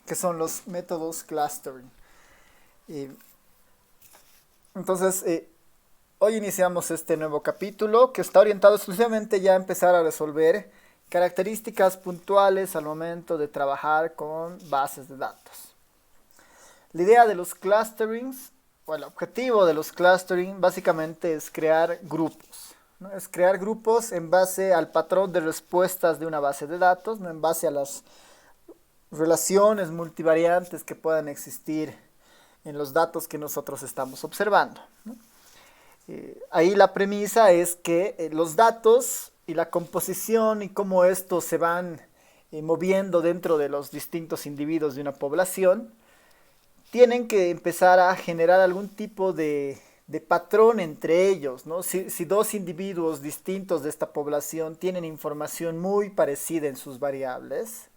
que son los métodos clustering. Eh, entonces, hoy iniciamos este nuevo capítulo que está orientado exclusivamente ya a empezar a resolver características puntuales al momento de trabajar con bases de datos. La idea de los clusterings, o el objetivo de los clustering, básicamente es crear grupos, ¿no? Es crear grupos en base al patrón de respuestas de una base de datos, no en base a las relaciones multivariantes que puedan existir en los datos que nosotros estamos observando, ¿no? Ahí la premisa es que los datos y la composición y cómo estos se van moviendo dentro de los distintos individuos de una población tienen que empezar a generar algún tipo de patrón entre ellos, ¿no? Si dos individuos distintos de esta población tienen información muy parecida en sus variables,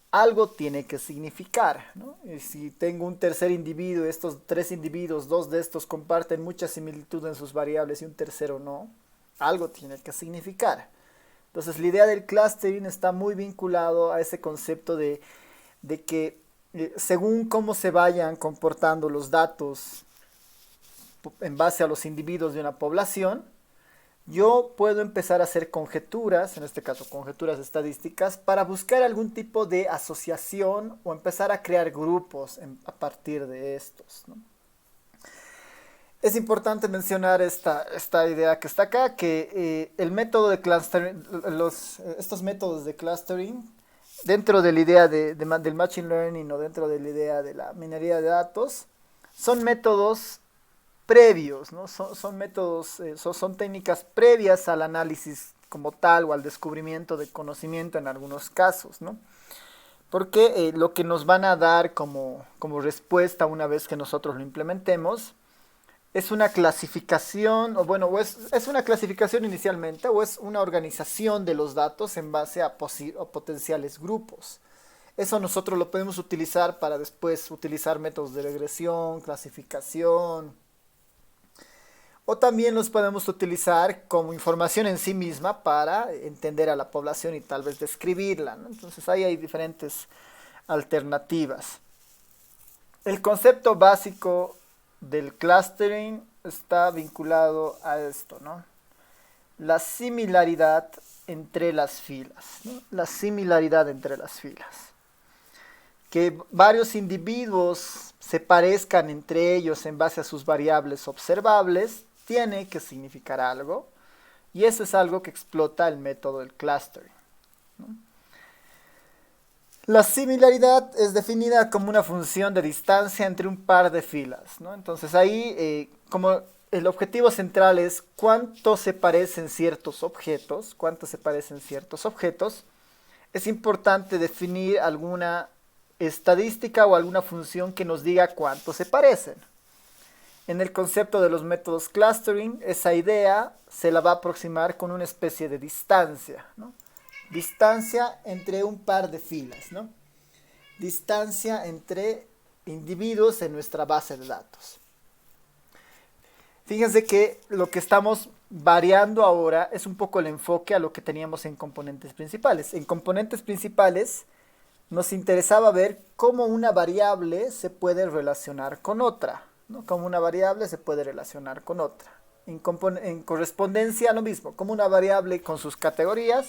algo tiene que significar, ¿no? Y si tengo un tercer individuo, estos tres individuos, dos de estos comparten mucha similitud en sus variables y un tercero no, algo tiene que significar. Entonces la idea del clustering está muy vinculado a ese concepto de que según cómo se vayan comportando los datos en base a los individuos de una población, yo puedo empezar a hacer conjeturas, en este caso conjeturas estadísticas, para buscar algún tipo de asociación o empezar a crear grupos a partir de estos, ¿no? Es importante mencionar esta idea que está acá, que el método de clustering, estos métodos de clustering, dentro de la idea del Machine Learning o dentro de la idea de la minería de datos, son métodos previos, ¿no? Son métodos, son técnicas previas al análisis como tal o al descubrimiento de conocimiento en algunos casos, ¿no? Porque lo que nos van a dar como respuesta una vez que nosotros lo implementemos es una clasificación, o bueno, es una clasificación inicialmente, o es una organización de los datos en base a potenciales grupos. Eso nosotros lo podemos utilizar para después utilizar métodos de regresión, clasificación, o también los podemos utilizar como información en sí misma para entender a la población y tal vez describirla, ¿no? Entonces ahí hay diferentes alternativas. El concepto básico del clustering está vinculado a esto, ¿no? La similaridad entre las filas, ¿no? La similaridad entre las filas. Que varios individuos se parezcan entre ellos en base a sus variables observables tiene que significar algo, y eso es algo que explota el método del clustering, ¿no? La similaridad es definida como una función de distancia entre un par de filas, ¿no? Entonces ahí, como el objetivo central es cuánto se parecen ciertos objetos, es importante definir alguna estadística o alguna función que nos diga cuánto se parecen. En el concepto de los métodos clustering, esa idea se la va a aproximar con una especie de distancia, ¿no? Distancia entre un par de filas, ¿no? Distancia entre individuos en nuestra base de datos. Fíjense que lo que estamos variando ahora es un poco el enfoque a lo que teníamos en componentes principales. En componentes principales nos interesaba ver cómo una variable se puede relacionar con otra, ¿no? Cómo una variable se puede relacionar con otra. En correspondencia lo mismo, como una variable con sus categorías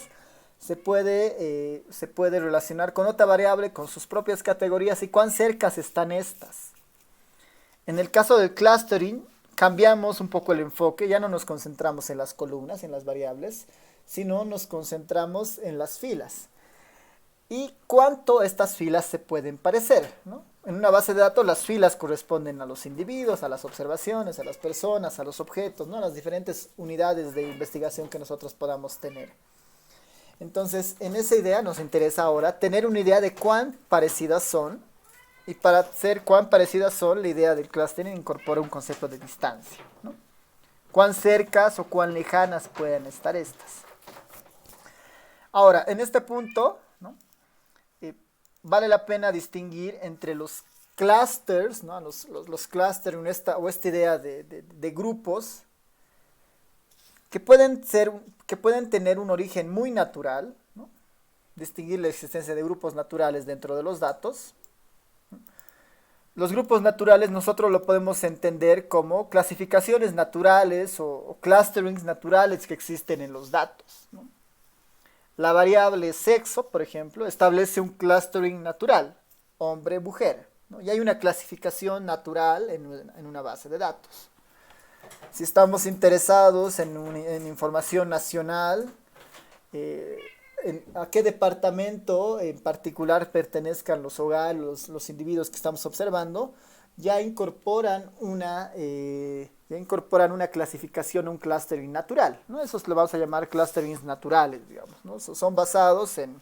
se puede relacionar con otra variable con sus propias categorías y cuán cercas están estas. En el caso del clustering cambiamos un poco el enfoque, ya no nos concentramos en las columnas, en las variables, sino nos concentramos en las filas. Y cuánto estas filas se pueden parecer, ¿no? En una base de datos las filas corresponden a los individuos, a las observaciones, a las personas, a los objetos, ¿no? A las diferentes unidades de investigación que nosotros podamos tener. Entonces, en esa idea nos interesa ahora tener una idea de cuán parecidas son, y para ser cuán parecidas son, la idea del clustering incorpora un concepto de distancia, ¿no? Cuán cercas o cuán lejanas pueden estar estas. Ahora, en este punto, ¿no? Vale la pena distinguir entre los clusters, ¿no? Los clusters o esta idea de grupos que pueden tener un origen muy natural, ¿no? Distinguir la existencia de grupos naturales dentro de los datos, los grupos naturales nosotros lo podemos entender como clasificaciones naturales o clusterings naturales que existen en los datos, ¿no? La variable sexo, por ejemplo, establece un clustering natural, hombre-mujer, ¿no? Y hay una clasificación natural en una base de datos. Si estamos interesados en información nacional, eh, a qué departamento en particular pertenezcan los hogares, los individuos que estamos observando, ya incorporan una clasificación, un clustering natural, ¿no? Esos lo vamos a llamar clusterings naturales, digamos, ¿no? Son basados en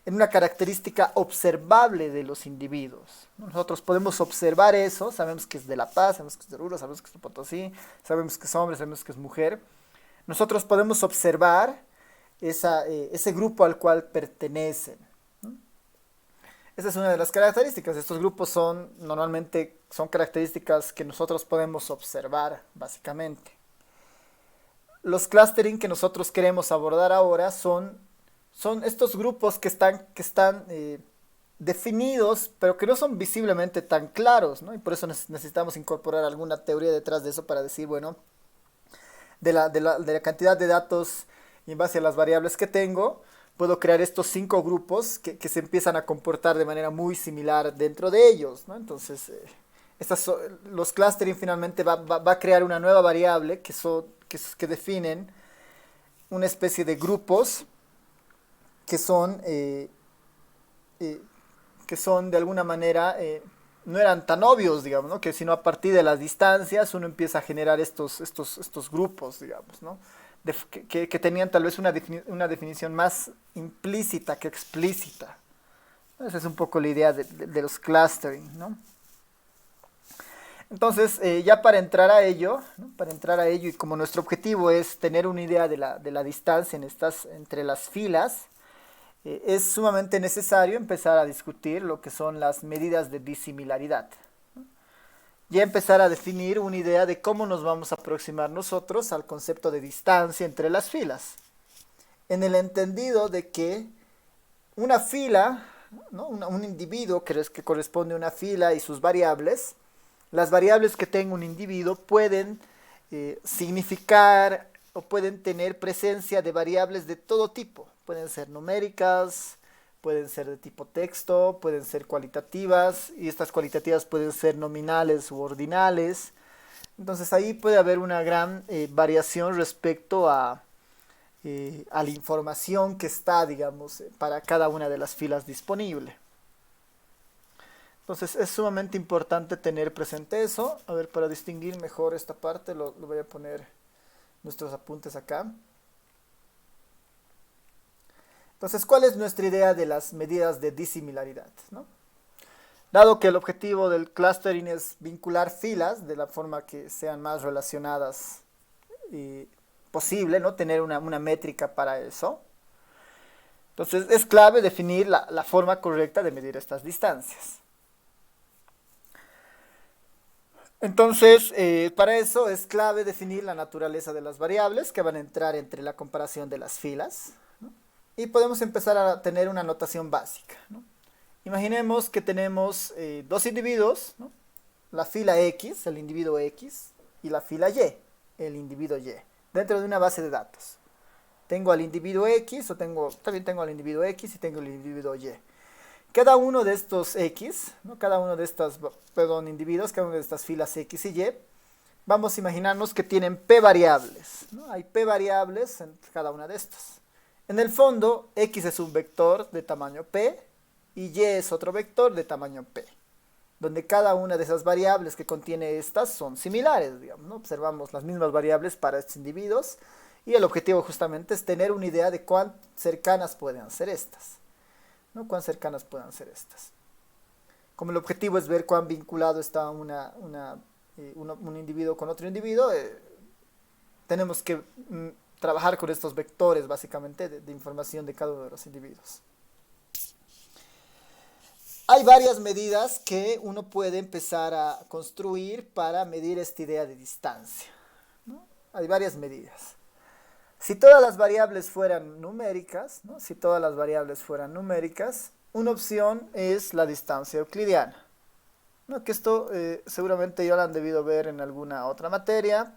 una característica observable de los individuos. Nosotros podemos observar eso, sabemos que es de La Paz, sabemos que es de Oruro, sabemos que es de Potosí, sabemos que es hombre, sabemos que es mujer. Nosotros podemos observar ese grupo al cual pertenecen, ¿no? Esa es una de las características. Estos grupos normalmente son características que nosotros podemos observar, básicamente. Los clustering que nosotros queremos abordar ahora son estos grupos que están definidos, pero que no son visiblemente tan claros, ¿no? Y por eso necesitamos incorporar alguna teoría detrás de eso para decir, bueno, de la cantidad de datos y en base a las variables que tengo, puedo crear estos 5 grupos que se empiezan a comportar de manera muy similar dentro de ellos, ¿no? Entonces, los clustering finalmente va a crear una nueva variable que definen una especie de grupos que son de alguna manera no eran tan obvios, digamos, ¿no? Que sino a partir de las distancias uno empieza a generar estos grupos, digamos, ¿no? Que tenían tal vez una definición más implícita que explícita. Esa es un poco la idea de los clustering, ¿no? Entonces, ya para entrar a ello, ¿no? Y como nuestro objetivo es tener una idea de la distancia entre las filas, es sumamente necesario empezar a discutir lo que son las medidas de disimilaridad. Ya empezar a definir una idea de cómo nos vamos a aproximar nosotros al concepto de distancia entre las filas. En el entendido de que una fila, ¿no? Un individuo que corresponde a una fila y sus variables, las variables que tenga un individuo pueden significar o pueden tener presencia de variables de todo tipo. Pueden ser numéricas, pueden ser de tipo texto, pueden ser cualitativas, y estas cualitativas pueden ser nominales u ordinales. Entonces ahí puede haber una gran variación respecto a la información que está, digamos, para cada una de las filas disponible. Entonces es sumamente importante tener presente eso. A ver, para distinguir mejor esta parte, lo voy a poner nuestros apuntes acá. Entonces, ¿cuál es nuestra idea de las medidas de disimilaridad, ¿no? Dado que el objetivo del clustering es vincular filas de la forma que sean más relacionadas posible, ¿no? Tener una métrica para eso. Entonces, es clave definir la forma correcta de medir estas distancias. Entonces, para eso es clave definir la naturaleza de las variables que van a entrar entre la comparación de las filas, ¿no? Y podemos empezar a tener una notación básica, ¿no? Imaginemos que tenemos dos individuos, ¿no? La fila X, el individuo X, y la fila Y, el individuo Y, dentro de una base de datos. Tengo al individuo X, también tengo al individuo X y tengo el individuo Y. Cada uno de estos X, ¿no? Cada uno de estos, individuos, cada una de estas filas X y Y, vamos a imaginarnos que tienen P variables, ¿no? Hay P variables en cada una de estas. En el fondo, X es un vector de tamaño P y Y es otro vector de tamaño P, donde cada una de esas variables que contiene estas son similares, digamos, ¿no? Observamos las mismas variables para estos individuos y el objetivo justamente es tener una idea de cuán cercanas pueden ser estas, ¿no? Cuán cercanas puedan ser estas. Como el objetivo es ver cuán vinculado está un individuo con otro individuo, tenemos que trabajar con estos vectores básicamente de información de cada uno de los individuos. Hay varias medidas que uno puede empezar a construir para medir esta idea de distancia, ¿no? Hay varias medidas. Si todas las variables fueran numéricas, ¿no? Si todas las variables fueran numéricas, una opción es la distancia euclidiana. ¿no? Que esto seguramente ya lo han debido ver en alguna otra materia,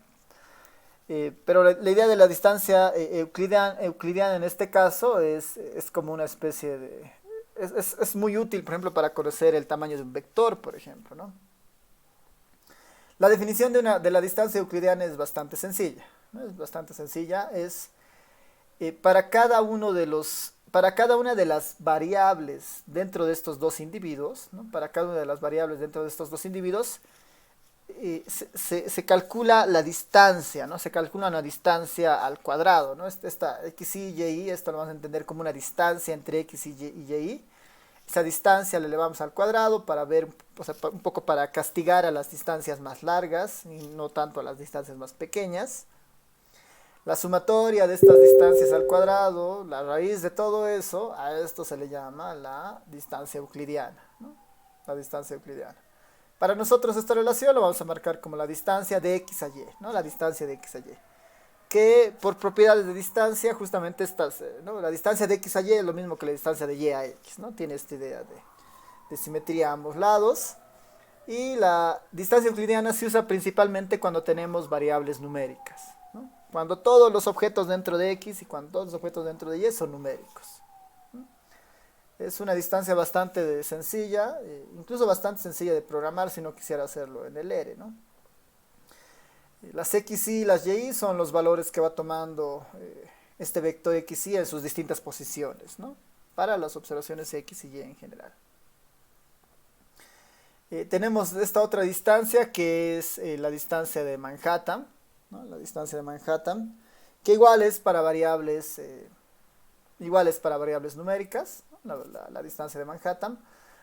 pero la idea de la distancia euclidiana en este caso es como una especie de... Es muy útil, por ejemplo, para conocer el tamaño de un vector, por ejemplo, ¿no? La definición de la distancia euclidiana es bastante sencilla, ¿no? Es bastante sencilla, es para cada una de las variables dentro de estos dos individuos, ¿no? Para cada una de las variables dentro de estos dos individuos, se calcula la distancia, ¿no? Se calcula una distancia al cuadrado, ¿no? Esta x, y, esto lo vamos a entender como una distancia entre x y y. Esa distancia la elevamos al cuadrado para ver, o sea, un poco para castigar a las distancias más largas y no tanto a las distancias más pequeñas. La sumatoria de estas distancias al cuadrado, la raíz de todo eso, a esto se le llama la distancia euclidiana, ¿no? La distancia euclidiana. Para nosotros esta relación lo vamos a marcar como la distancia de x a y, ¿no? La distancia de x a y. Que por propiedades de distancia, justamente estas, ¿no? La distancia de x a y es lo mismo que la distancia de y a x, ¿no? Tiene esta idea de simetría a ambos lados. Y la distancia euclidiana se usa principalmente cuando tenemos variables numéricas, ¿no? Cuando todos los objetos dentro de x y cuando todos los objetos dentro de y son numéricos. Es una distancia bastante sencilla, incluso bastante sencilla de programar si no quisiera hacerlo en el R, ¿no? Las x y las y son los valores que va tomando este vector x y en sus distintas posiciones, ¿no? Para las observaciones x y y en general. Tenemos esta otra distancia que es la distancia de Manhattan, ¿no? La distancia de Manhattan, que igual es para variables numéricas, ¿no? La distancia de Manhattan.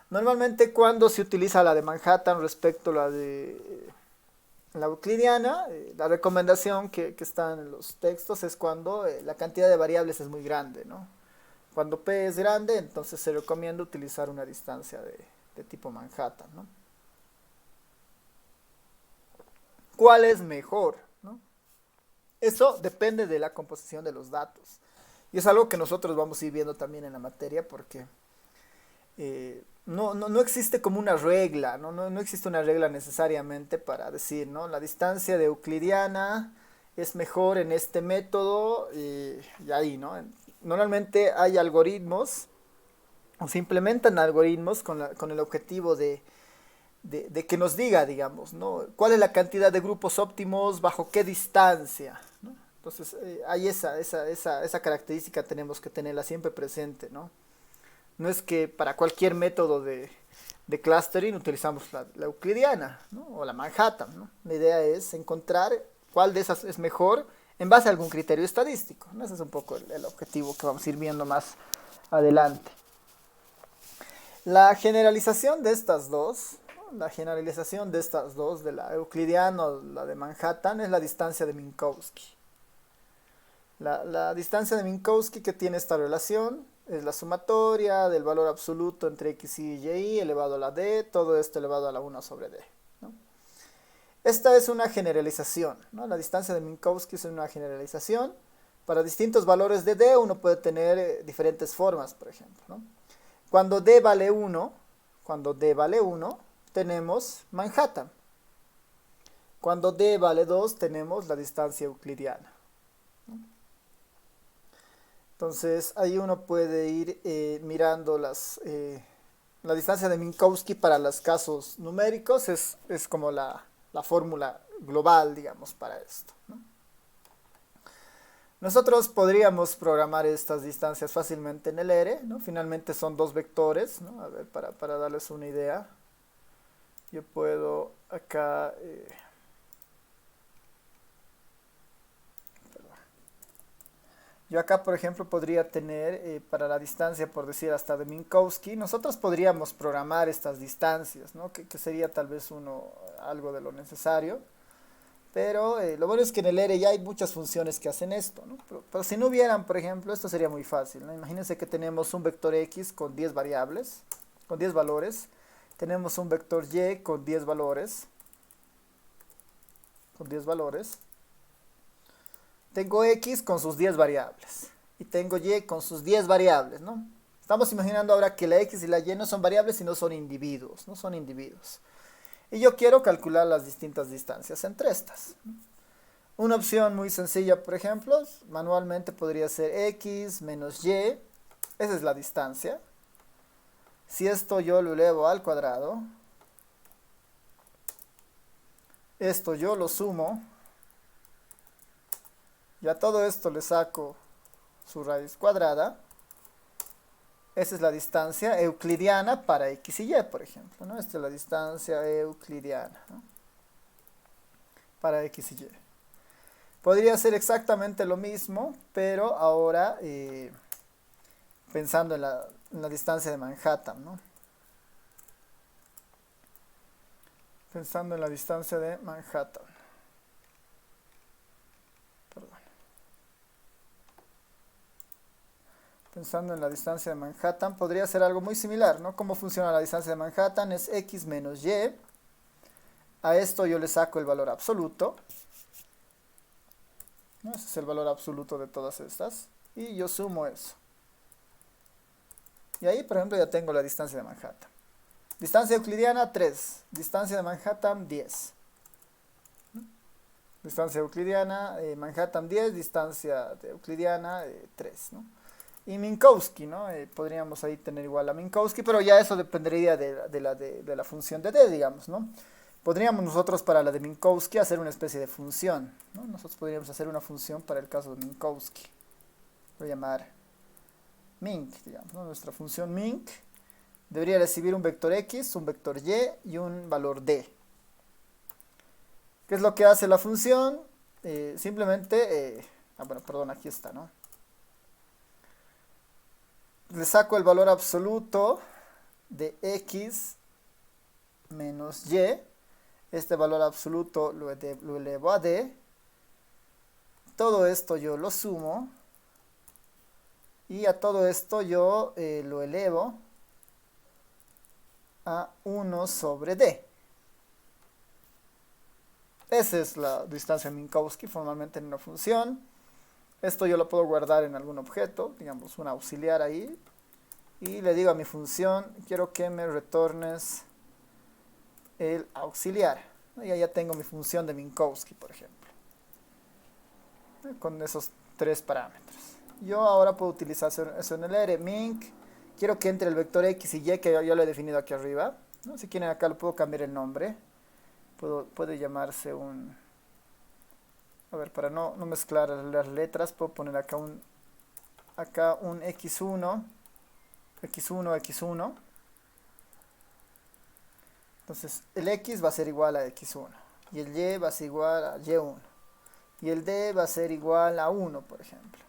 Normalmente cuando se utiliza la de Manhattan respecto a la de la euclidiana, la recomendación que está en los textos es cuando la cantidad de variables es muy grande, ¿no? Cuando P es grande, entonces se recomienda utilizar una distancia de tipo Manhattan, ¿no? ¿Cuál es mejor, ¿no? Eso depende de la composición de los datos. Y es algo que nosotros vamos a ir viendo también en la materia porque no existe como una regla, no existe una regla necesariamente para decir, ¿no? La distancia de euclidiana es mejor en este método y ahí, ¿no? Normalmente hay algoritmos o se implementan algoritmos con el objetivo de que nos diga, digamos, ¿no? ¿Cuál es la cantidad de grupos óptimos bajo qué distancia, ¿no? Entonces, hay esa característica tenemos que tenerla siempre presente, ¿no? No es que para cualquier método de clustering utilizamos la euclidiana, ¿no? O la Manhattan, ¿no? La idea es encontrar cuál de esas es mejor en base a algún criterio estadístico, ¿no? Ese es un poco el objetivo que vamos a ir viendo más adelante. La generalización de estas dos, ¿no? La generalización de estas dos, de la euclidiana o la de Manhattan, es la distancia de Minkowski. La distancia de Minkowski que tiene esta relación es la sumatoria del valor absoluto entre x y y elevado a la d, todo esto elevado a la 1 sobre d, ¿no? Esta es una generalización, ¿no? La distancia de Minkowski es una generalización. Para distintos valores de d uno puede tener diferentes formas, por ejemplo, ¿no? Cuando d vale 1, tenemos Manhattan. Cuando d vale 2, tenemos la distancia euclidiana, ¿no? Entonces, ahí uno puede ir mirando la distancia de Minkowski para los casos numéricos, es como la fórmula global, digamos, para esto, ¿no? Nosotros podríamos programar estas distancias fácilmente en el R, ¿no? Finalmente son dos vectores, ¿no? A ver, para darles una idea, yo puedo acá... Yo acá, por ejemplo, podría tener para la distancia, por decir, hasta de Minkowski, nosotros podríamos programar estas distancias, ¿no? Que sería tal vez algo de lo necesario. Pero lo bueno es que en el R ya hay muchas funciones que hacen esto, ¿no? Pero si no hubieran, por ejemplo, esto sería muy fácil, ¿no? Imagínense que tenemos un vector X con 10 variables, con 10 valores. Tenemos un vector Y con 10 valores. Tengo X con sus 10 variables. Y tengo Y con sus 10 variables, ¿no? Estamos imaginando ahora que la X y la Y no son variables, sino son individuos, ¿no? Son individuos. Y yo quiero calcular las distintas distancias entre estas. Una opción muy sencilla, por ejemplo, manualmente podría ser x menos y. Esa es la distancia. Si esto yo lo elevo al cuadrado, esto yo lo sumo, y a todo esto le saco su raíz cuadrada. Esa es la distancia euclidiana para x y y, por ejemplo, ¿no? Esta es la distancia euclidiana, ¿no? Para x y y. Podría ser exactamente lo mismo, pero ahora pensando en la distancia de Manhattan, ¿no? Pensando en la distancia de Manhattan. Perdón. Pensando en la distancia de Manhattan, podría ser algo muy similar, ¿no? ¿Cómo funciona la distancia de Manhattan? Es x menos y. A esto yo le saco el valor absoluto, ¿no? Ese es el valor absoluto de todas estas. Y yo sumo eso. Y ahí, por ejemplo, ya tengo la distancia de Manhattan. Distancia euclidiana, 3. Distancia de Manhattan, 10. Distancia euclidiana, Manhattan 10, distancia de euclidiana 3, ¿no? Y Minkowski, ¿no? Podríamos ahí tener igual a Minkowski, pero ya eso dependería de la función de d, digamos, ¿no? Podríamos nosotros para la de Minkowski hacer una especie de función, ¿no? Nosotros podríamos hacer una función para el caso de Minkowski. Voy a llamar Mink, digamos, ¿no? Nuestra función Mink debería recibir un vector x, un vector y un valor d. ¿Qué es lo que hace la función? Simplemente, bueno, perdón, aquí está, ¿no? Le saco el valor absoluto de x menos y. Este valor absoluto lo elevo a d. Todo esto yo lo sumo. Y a todo esto yo lo elevo a 1 sobre d. Esa es la distancia de Minkowski formalmente en una función. Esto yo lo puedo guardar en algún objeto, digamos un auxiliar ahí. Y le digo a mi función, quiero que me retornes el auxiliar. Y ahí ya tengo mi función de Minkowski, por ejemplo. Con esos 3 parámetros. Yo ahora puedo utilizar eso en el R. Mink, quiero que entre el vector x y y que yo lo he definido aquí arriba, ¿no? Si quieren acá lo puedo cambiar el nombre. Puede llamarse un... A ver, para no mezclar las letras, puedo poner acá un x1, x1, x1. Entonces, el x va a ser igual a x1. Y el y va a ser igual a y1. Y el d va a ser igual a 1, por ejemplo.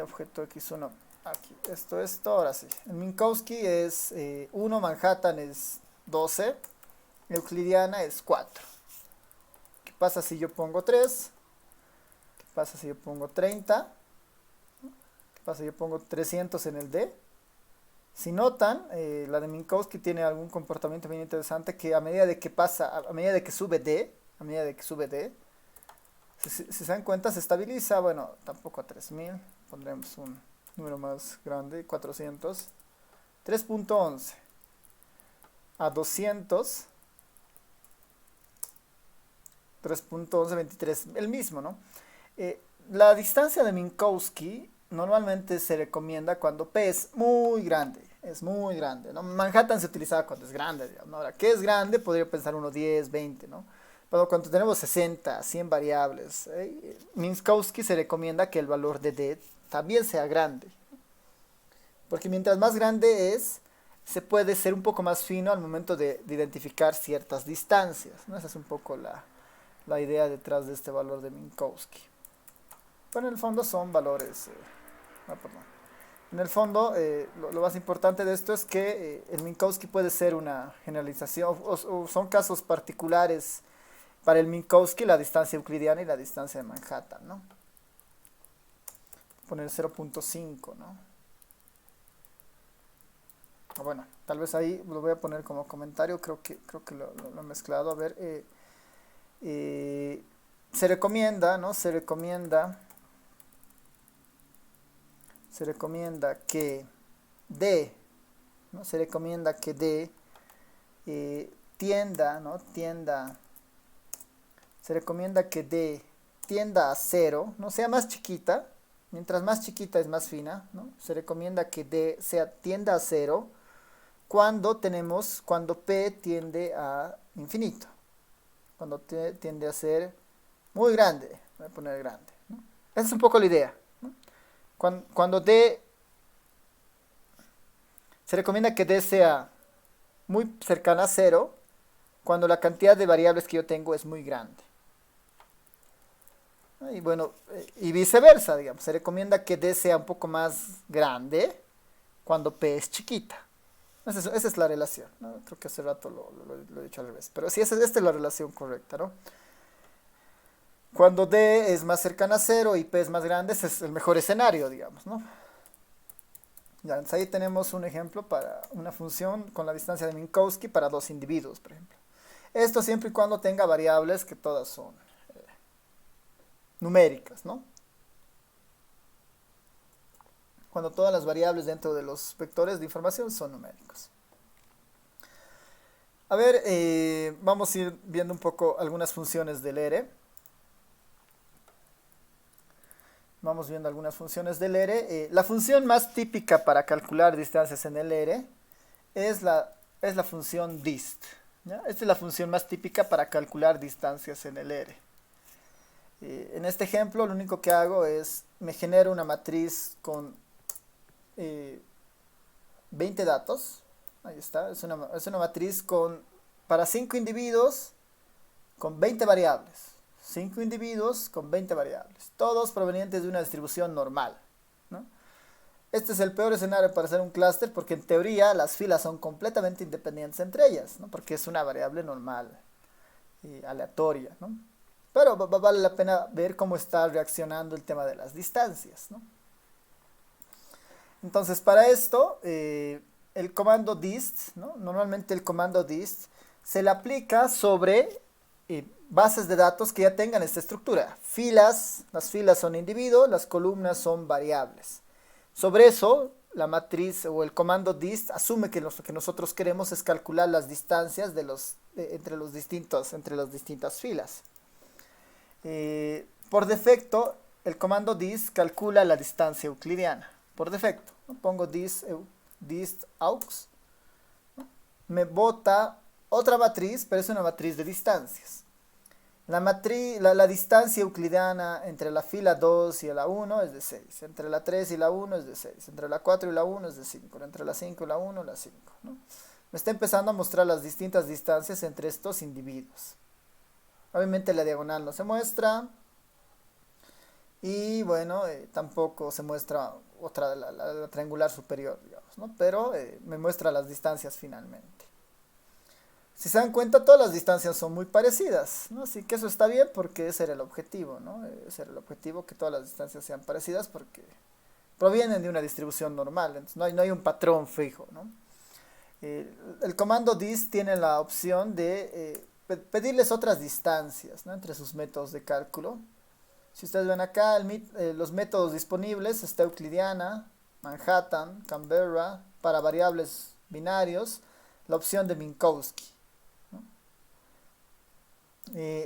Objeto x1, aquí. Esto, ahora sí. El Minkowski es 1, Manhattan es 12, euclidiana es 4. ¿Qué pasa si yo pongo 3? ¿Qué pasa si yo pongo 30? ¿Qué pasa si yo pongo 300 en el D? Si notan, la de Minkowski tiene algún comportamiento bien interesante que a medida de que sube D, si se dan cuenta se estabiliza, bueno, tampoco a 3000, pondremos un número más grande, 400, 3.11. A 200, 3.11, 23, el mismo, ¿no? La distancia de Minkowski normalmente se recomienda cuando P es muy grande, ¿no? Manhattan se utilizaba cuando es grande, digamos, ¿no? Ahora, ¿qué es grande? Podría pensar uno 10, 20, ¿no? Pero cuando tenemos 60, 100 variables, Minkowski se recomienda que el valor de D también sea grande. Porque mientras más grande es, se puede ser un poco más fino al momento de identificar ciertas distancias, ¿no? Esa es un poco la idea detrás de este valor de Minkowski. Pero en el fondo son valores... perdón. En el fondo, lo más importante de esto es que el Minkowski puede ser una generalización, o son casos particulares para el Minkowski, la distancia euclidiana y la distancia de Manhattan, ¿no? Poner 0.5, ¿no? Bueno, tal vez ahí lo voy a poner como comentario, creo que lo he mezclado. A ver, se recomienda, ¿no? Se recomienda que D, ¿no? Se recomienda que D tienda, ¿no? Se recomienda que D tienda a 0, ¿no? Sea más chiquita. Mientras más chiquita es más fina, ¿no? Se recomienda que D tienda a 0 cuando P tiende a infinito. Cuando T tiende a ser muy grande. Voy a poner grande, ¿no? Esa es un poco la idea, ¿no? Cuando D, se recomienda que D sea muy cercana a 0 cuando la cantidad de variables que yo tengo es muy grande. Y bueno, y viceversa, digamos. Se recomienda que D sea un poco más grande cuando P es chiquita. Esa es la relación, ¿no? Creo que hace rato lo he dicho al revés. Pero sí, esta es la relación correcta, ¿no? Cuando D es más cercana a 0 y P es más grande, ese es el mejor escenario, digamos, ¿no? Ya, entonces ahí tenemos un ejemplo para una función con la distancia de Minkowski para dos individuos, por ejemplo. Esto siempre y cuando tenga variables que todas son numéricas, ¿no? Cuando todas las variables dentro de los vectores de información son numéricos. A ver, vamos a ir viendo un poco algunas funciones del ERE. Vamos viendo algunas funciones del ERE. La función más típica para calcular distancias en el ERE es la función dist, ¿ya? Esta es la función más típica para calcular distancias en el ERE. En este ejemplo, lo único que hago es, me genero una matriz con 20 datos. Ahí está, es una matriz para 5 individuos con 20 variables. 5 individuos con 20 variables, todos provenientes de una distribución normal, ¿no? Este es el peor escenario para hacer un clúster porque en teoría las filas son completamente independientes entre ellas, ¿no? Porque es una variable normal y aleatoria, ¿no? Pero vale la pena ver cómo está reaccionando el tema de las distancias, ¿no? Entonces, para esto, el comando dist, ¿no? Normalmente el comando dist se le aplica sobre bases de datos que ya tengan esta estructura. Las filas son individuos, las columnas son variables. Sobre eso, la matriz o el comando dist asume que lo que nosotros queremos es calcular las distancias entre las distintas filas. Por defecto, el comando dist calcula la distancia euclidiana. Por defecto, ¿no? Pongo dist aux, ¿no? Me bota otra matriz, pero es una matriz de distancias. La distancia euclidiana entre la fila 2 y la 1 es de 6. Entre la 3 y la 1 es de 6. Entre la 4 y la 1 es de 5. Entre la 5 y la 1, la 5, ¿no? Me está empezando a mostrar las distintas distancias entre estos individuos. Obviamente la diagonal no se muestra. Y bueno, tampoco se muestra la triangular superior, digamos, ¿no? Pero me muestra las distancias finalmente. Si se dan cuenta, todas las distancias son muy parecidas, ¿no? Así que eso está bien porque ese era el objetivo, ¿no? Ese era el objetivo, que todas las distancias sean parecidas porque provienen de una distribución normal, entonces no hay un patrón fijo, ¿no? El comando dist tiene la opción de pedirles otras distancias, ¿no? Entre sus métodos de cálculo. Si ustedes ven acá, los métodos disponibles está Euclidiana, Manhattan, Canberra, para variables binarios, la opción de Minkowski, ¿no?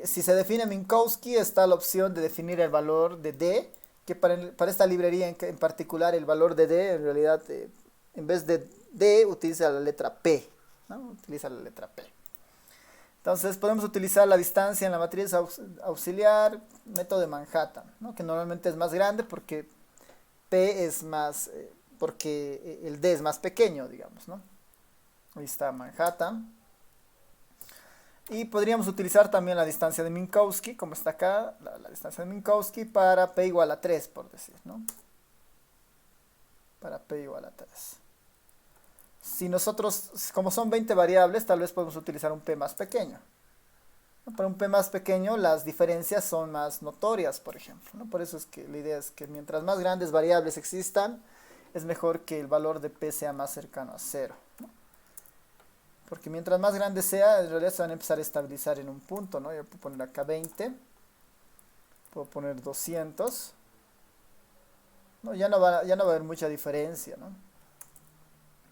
Si se define Minkowski, está la opción de definir el valor de D, que para esta librería en particular el valor de D, en realidad, en vez de D, utiliza la letra P, ¿no? Utiliza la letra P. Entonces podemos utilizar la distancia en la matriz auxiliar, método de Manhattan, ¿no? Que normalmente es más grande porque P es más, porque el D es más pequeño, digamos, ¿no? Ahí está Manhattan. Y podríamos utilizar también la distancia de Minkowski, como está acá, la distancia de Minkowski para P igual a 3, por decir, ¿no? Para P igual a 3. Si nosotros, como son 20 variables, tal vez podemos utilizar un P más pequeño. Para un P más pequeño, las diferencias son más notorias, por ejemplo, ¿no? Por eso es que la idea es que mientras más grandes variables existan, es mejor que el valor de P sea más cercano a 0, ¿no? Porque mientras más grande sea, en realidad se van a empezar a estabilizar en un punto, ¿no? Yo puedo poner acá 20, puedo poner 200, ¿no? Ya no va a haber mucha diferencia, ¿no?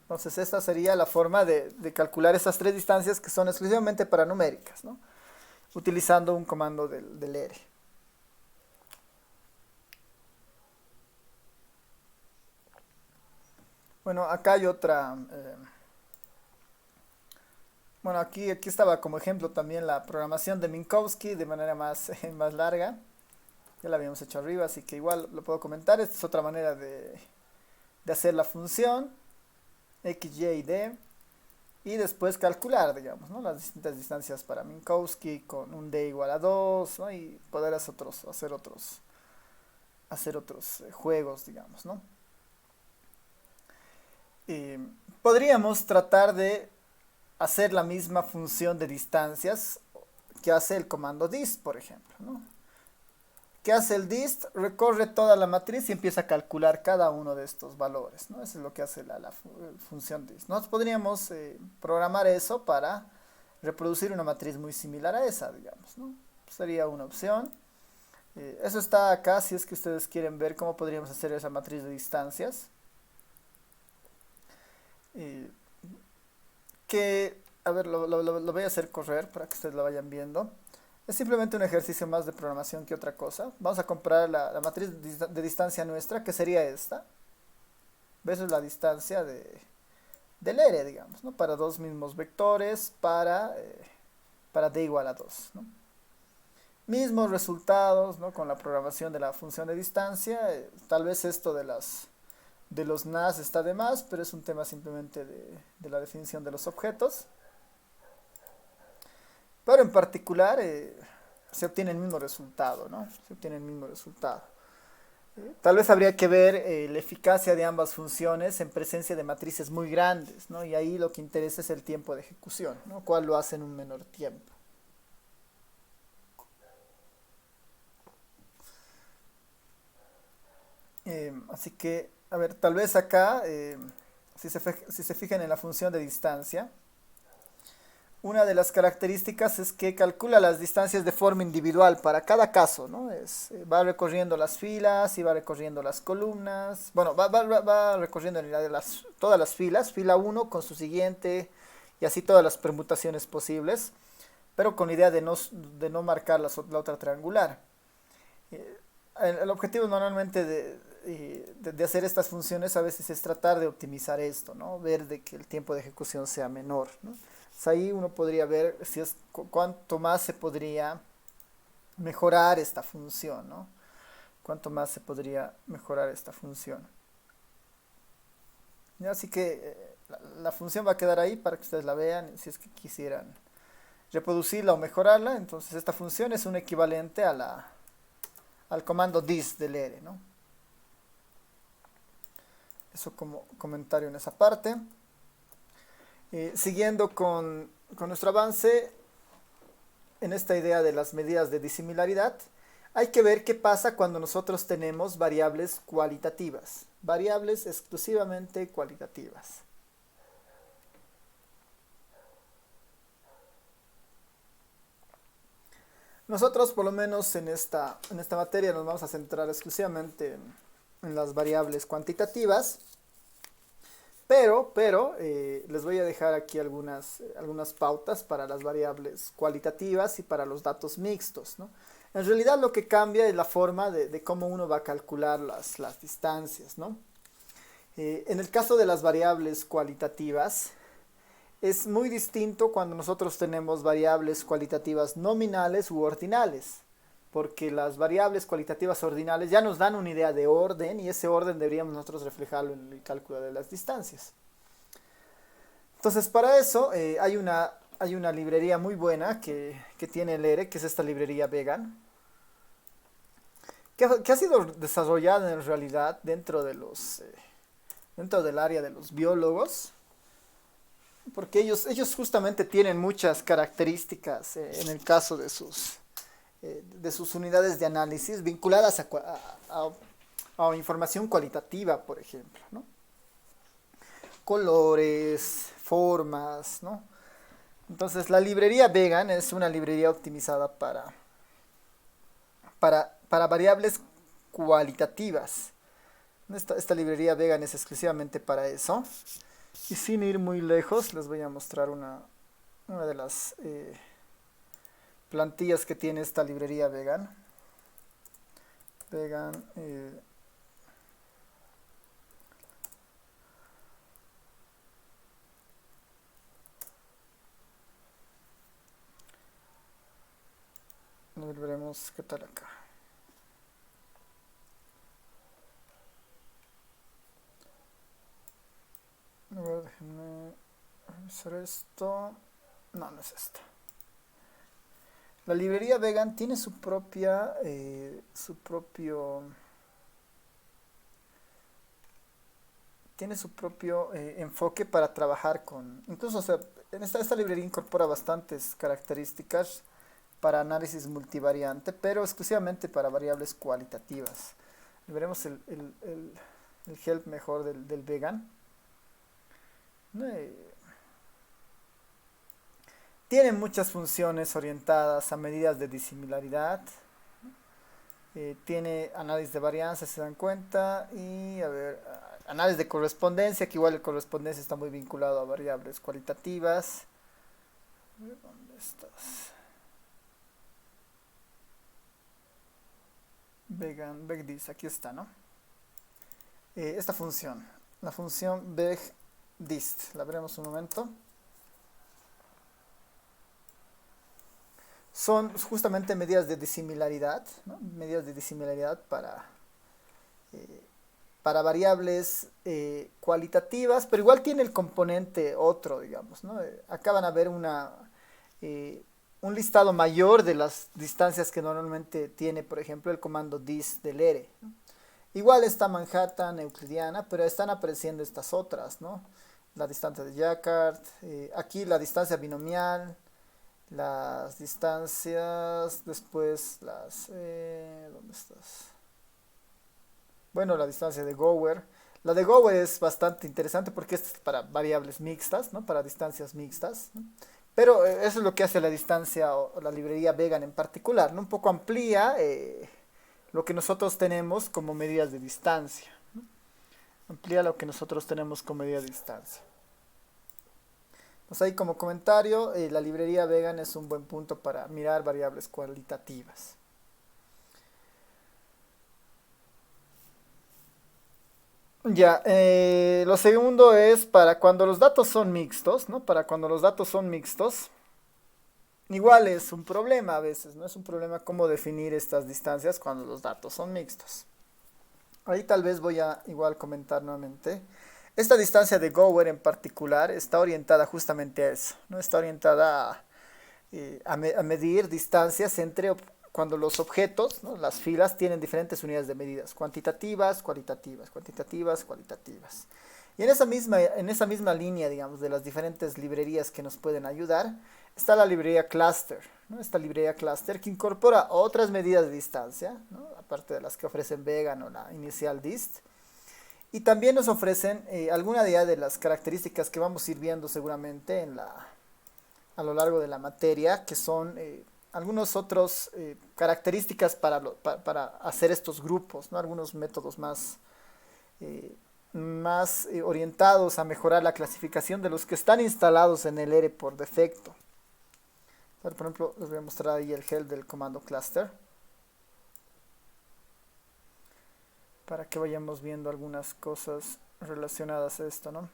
Entonces esta sería la forma de calcular esas tres distancias que son exclusivamente para numéricas, ¿no? Utilizando un comando del ERE. Bueno, acá hay otra. Bueno, aquí estaba como ejemplo también la programación de Minkowski de manera más, más larga. Ya la habíamos hecho arriba, así que igual lo puedo comentar. Esta es otra manera de hacer la función x, y, d. Y después calcular, digamos, ¿no? Las distintas distancias para Minkowski con un d igual a 2, ¿no? Y poder hacer otros juegos, digamos, ¿no? Eh, Podríamos tratar de hacer la misma función de distancias que hace el comando dist, por ejemplo, ¿no? ¿Qué hace el dist? Recorre toda la matriz y empieza a calcular cada uno de estos valores, ¿no? Eso es lo que hace la función dist. Nosotros podríamos programar eso para reproducir una matriz muy similar a esa, digamos, ¿no? Sería una opción. Eso está acá si es que ustedes quieren ver cómo podríamos hacer esa matriz de distancias. Eh, a ver, lo voy a hacer correr para que ustedes lo vayan viendo. Es simplemente un ejercicio más de programación que otra cosa. Vamos a comparar la matriz de distancia nuestra, que sería esta, versus la distancia del ERE, digamos, ¿no? Para dos mismos vectores, para d igual a 2, ¿no? Mismos resultados, ¿no? Con la programación de la función de distancia. Tal vez esto de los NAS está de más, pero es un tema simplemente de la definición de los objetos. Pero en particular se obtiene el mismo resultado, ¿no? Se obtiene el mismo resultado. Tal vez habría que ver la eficacia de ambas funciones en presencia de matrices muy grandes, ¿no? Y ahí lo que interesa es el tiempo de ejecución, ¿no? ¿Cuál lo hace en un menor tiempo? Así que, a ver, tal vez acá, si se fijan en la función de distancia, una de las características es que calcula las distancias de forma individual para cada caso, ¿no? Va recorriendo las filas y va recorriendo las columnas. Bueno, va recorriendo en realidad todas las filas, fila 1 con su siguiente y así todas las permutaciones posibles, pero con la idea de no marcar la otra triangular. El objetivo normalmente de hacer estas funciones a veces es tratar de optimizar esto, ¿no? Ver de que el tiempo de ejecución sea menor, ¿no? Pues ahí uno podría ver si es cuánto más se podría mejorar esta función, ¿no? Cuánto más se podría mejorar esta función. ¿Ya? Así que la función va a quedar ahí para que ustedes la vean si es que quisieran reproducirla o mejorarla. Entonces esta función es un equivalente al comando dist del ERE, ¿no? Eso como comentario en esa parte. Siguiendo con nuestro avance en esta idea de las medidas de disimilaridad, hay que ver qué pasa cuando nosotros tenemos variables cualitativas, variables exclusivamente cualitativas. Nosotros, por lo menos en esta materia, nos vamos a centrar exclusivamente en las variables cuantitativas. Pero les voy a dejar aquí algunas pautas para las variables cualitativas y para los datos mixtos, ¿no? En realidad lo que cambia es la forma de cómo uno va a calcular las distancias, ¿no? En el caso de las variables cualitativas, es muy distinto cuando nosotros tenemos variables cualitativas nominales u ordinales, porque las variables cualitativas ordinales ya nos dan una idea de orden y ese orden deberíamos nosotros reflejarlo en el cálculo de las distancias. Entonces para eso hay una librería muy buena que tiene el ERE, que es esta librería Vegan, que ha sido desarrollada en realidad dentro del área de los biólogos, porque ellos justamente tienen muchas características en el caso de sus unidades de análisis vinculadas a información cualitativa, por ejemplo, ¿no? Colores, formas, ¿no? Entonces la librería Vegan es una librería optimizada para variables cualitativas. Esta librería Vegan es exclusivamente para eso. Y sin ir muy lejos, les voy a mostrar una de las plantillas que tiene esta librería vegan. Vegan, veremos qué tal acá. A ver, déjenme revisar esto. No, no es esto. La librería vegan tiene su propia, tiene su propio enfoque para trabajar con, incluso, o sea, esta librería incorpora bastantes características para análisis multivariante, pero exclusivamente para variables cualitativas. Veremos el help mejor del vegan. Eh, Tiene muchas funciones orientadas a medidas de disimilaridad. Tiene análisis de varianza, se dan cuenta. Y a ver, análisis de correspondencia, que igual la correspondencia está muy vinculado a variables cualitativas. A ver, ¿dónde estás? Vegan, vegdist, aquí está, ¿no? Esta función, la función vegdist, la veremos un momento. Son justamente medidas de disimilaridad, ¿no? Medidas de disimilaridad eh, para variables cualitativas, pero igual tiene el componente otro, digamos, ¿no? Acá van a ver eh, un listado mayor de las distancias que normalmente tiene, por ejemplo, el comando dis del ERE, ¿no? Igual está Manhattan, euclidiana, pero están apareciendo estas otras, ¿no? La distancia de Jacquard, aquí la distancia binomial, las distancias, después ¿dónde estás? Bueno, la distancia de Gower. La de Gower es bastante interesante porque esta es para variables mixtas, ¿no? Para distancias mixtas, ¿no? Pero eso es lo que hace la distancia o la librería vegan en particular, ¿no? Un poco amplía lo que nosotros tenemos como medidas de distancia, ¿no? Amplía lo que nosotros tenemos como medida de distancia. Pues ahí como comentario, la librería vegan es un buen punto para mirar variables cualitativas. Ya, lo segundo es para cuando los datos son mixtos, ¿no? Para cuando los datos son mixtos, igual es un problema a veces, ¿no? Es un problema cómo definir estas distancias cuando los datos son mixtos. Ahí tal vez voy a igual comentar nuevamente. Esta distancia de Gower en particular está orientada justamente a eso, ¿no? Está orientada a medir distancias cuando los objetos, ¿no? Las filas tienen diferentes unidades de medidas, cuantitativas, cualitativas, cuantitativas, cualitativas. Y en esa misma línea, digamos, de las diferentes librerías que nos pueden ayudar, está la librería cluster, ¿no? Esta librería cluster que incorpora otras medidas de distancia, ¿no? Aparte de las que ofrecen vegan o la inicial dist. Y también nos ofrecen alguna de las características que vamos a ir viendo seguramente a lo largo de la materia, que son algunos otros características para hacer estos grupos, ¿no? Algunos métodos más orientados a mejorar la clasificación de los que están instalados en el ERE por defecto. Por ejemplo, les voy a mostrar ahí el help del comando cluster para que vayamos viendo algunas cosas relacionadas a esto, ¿no?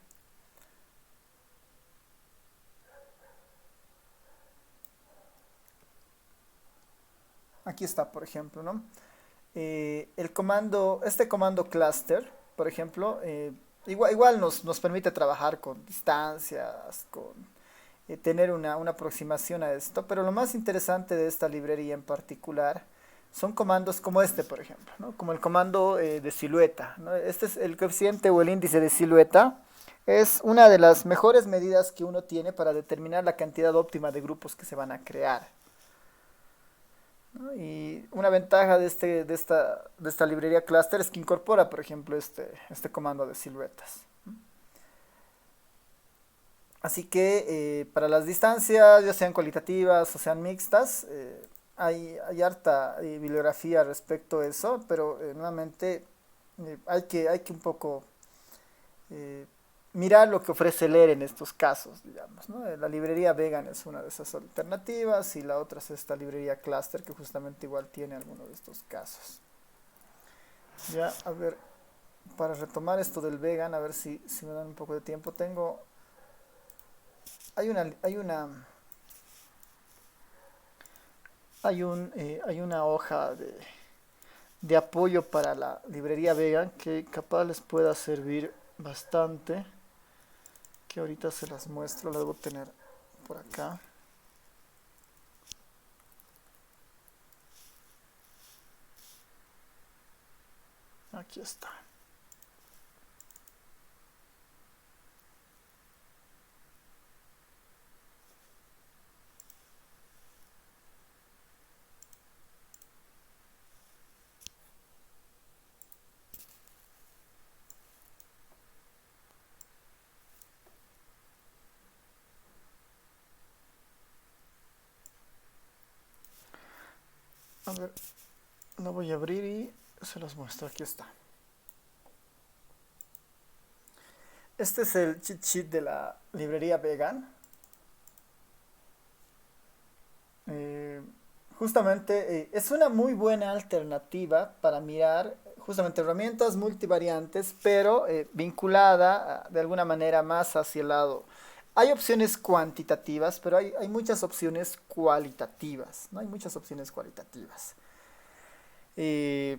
Aquí está, por ejemplo, ¿no? Este comando cluster, por ejemplo, igual nos permite trabajar con distancias, con tener una aproximación a esto, pero lo más interesante de esta librería en particular son comandos como este, por ejemplo, ¿no? Como el comando de silueta, ¿no? Este es el coeficiente o el índice de silueta. Es una de las mejores medidas que uno tiene para determinar la cantidad óptima de grupos que se van a crear, ¿no? Y una ventaja de esta librería cluster es que incorpora, por ejemplo, este comando de siluetas. Así que para las distancias, ya sean cualitativas o sean mixtas, hay harta bibliografía respecto a eso, pero nuevamente hay que un poco eh, mirar lo que ofrece leer en estos casos, digamos, ¿no? La librería vegan es una de esas alternativas y la otra es esta librería cluster que justamente igual tiene algunos de estos casos. Ya, a ver, para retomar esto del vegan, a ver si me dan un poco de tiempo, hay una, hay una, hay una hoja de apoyo para la librería vegan que capaz les pueda servir bastante, que ahorita se las muestro, la debo tener por acá. Aquí está. A ver, la voy a abrir y se las muestro. Aquí está. Este es el cheat sheet de la librería vegan. Eh, justamente es una muy buena alternativa para mirar justamente herramientas multivariantes, pero vinculada de alguna manera más hacia el lado. Hay opciones cuantitativas, pero hay muchas opciones cualitativas, ¿no? Hay muchas opciones cualitativas. Eh,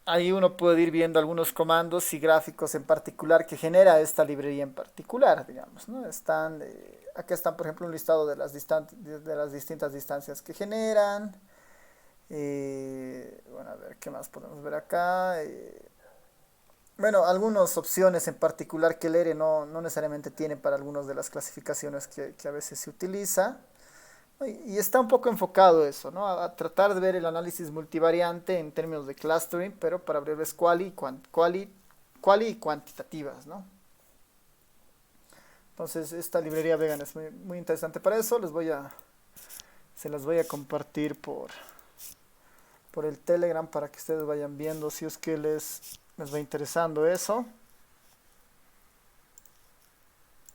Ahí uno puede ir viendo algunos comandos y gráficos en particular que genera esta librería en particular, digamos, ¿no? Acá están, por ejemplo, un listado de de las distintas distancias que generan. Bueno, a ver, ¿qué más podemos ver acá? Bueno, algunas opciones en particular que el ERE no necesariamente tiene para algunas de las clasificaciones que a veces se utiliza. Y está un poco enfocado eso, ¿no? A tratar de ver el análisis multivariante en términos de clustering, pero para breves quali y cuantitativas, ¿no? Entonces, esta librería vegan es muy interesante para eso. Se las voy a compartir por el Telegram para que ustedes vayan viendo si es que les va interesando eso.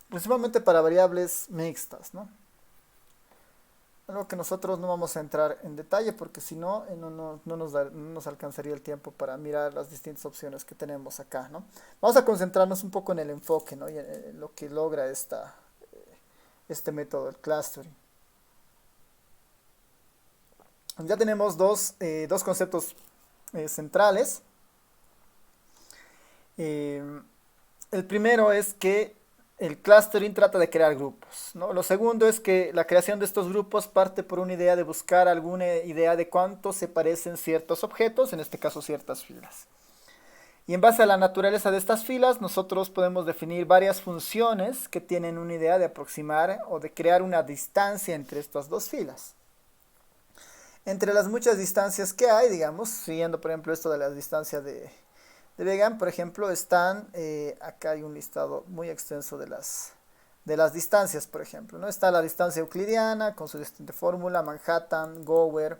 Principalmente para variables mixtas, ¿no? Algo que nosotros no vamos a entrar en detalle porque si no, no nos alcanzaría el tiempo para mirar las distintas opciones que tenemos acá, ¿no? Vamos a concentrarnos un poco en el enfoque, ¿no? Y en lo que logra este método, el clustering. Ya tenemos dos conceptos centrales. Eh, el primero es que el clustering trata de crear grupos, ¿no? Lo segundo es que la creación de estos grupos parte por una idea de buscar alguna idea de cuánto se parecen ciertos objetos, en este caso ciertas filas. Y en base a la naturaleza de estas filas, nosotros podemos definir varias funciones que tienen una idea de aproximar o de crear una distancia entre estas dos filas. Entre las muchas distancias que hay, digamos, siguiendo por ejemplo esto de la distancia de vegan, por ejemplo, acá hay un listado muy extenso de las distancias, por ejemplo, ¿no? Está la distancia euclidiana con su distinta fórmula, Manhattan, Gower.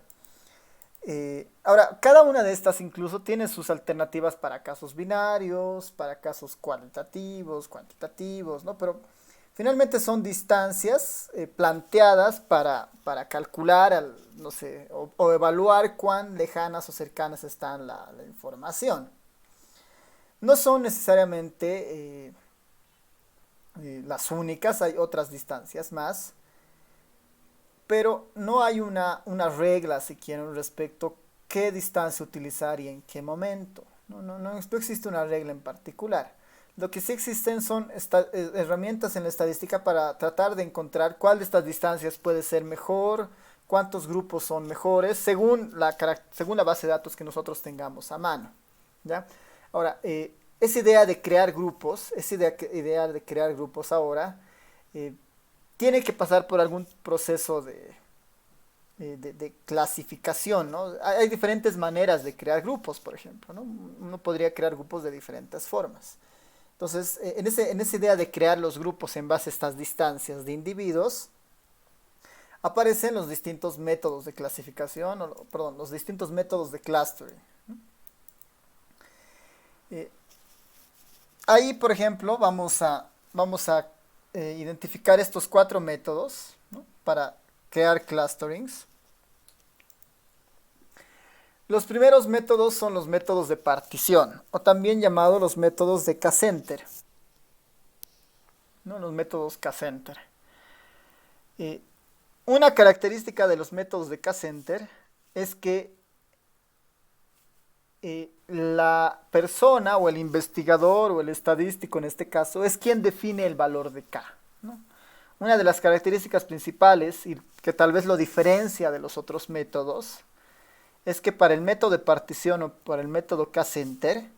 Ahora, cada una de estas incluso tiene sus alternativas para casos binarios, para casos cualitativos, cuantitativos, ¿no? Pero finalmente son distancias planteadas para calcular, no sé, o evaluar cuán lejanas o cercanas están la información. No son necesariamente las únicas, hay otras distancias más, pero no hay una regla, si quieren, respecto a qué distancia utilizar y en qué momento. No existe una regla en particular. Lo que sí existen son herramientas en la estadística para tratar de encontrar cuál de estas distancias puede ser mejor, cuántos grupos son mejores, según la base de datos que nosotros tengamos a mano. ¿Ya? Ahora, esa idea de crear grupos ahora, eh, tiene que pasar por algún proceso de clasificación, ¿no? Hay diferentes maneras de crear grupos, por ejemplo, ¿no? Uno podría crear grupos de diferentes formas. Entonces, en esa idea de crear los grupos en base a estas distancias de individuos, aparecen los distintos métodos de clasificación, perdón, los distintos métodos de clustering. Eh, Ahí, por ejemplo, vamos a identificar estos cuatro métodos, ¿no? Para crear clusterings. Los primeros métodos son los métodos de partición, o también llamados los métodos de K-center, ¿no? Los métodos K-center. Una característica de los métodos de K-center es que la persona o el investigador o el estadístico en este caso es quien define el valor de K, ¿no? Una de las características principales y que tal vez lo diferencia de los otros métodos es que para el método de partición o para el método K-center,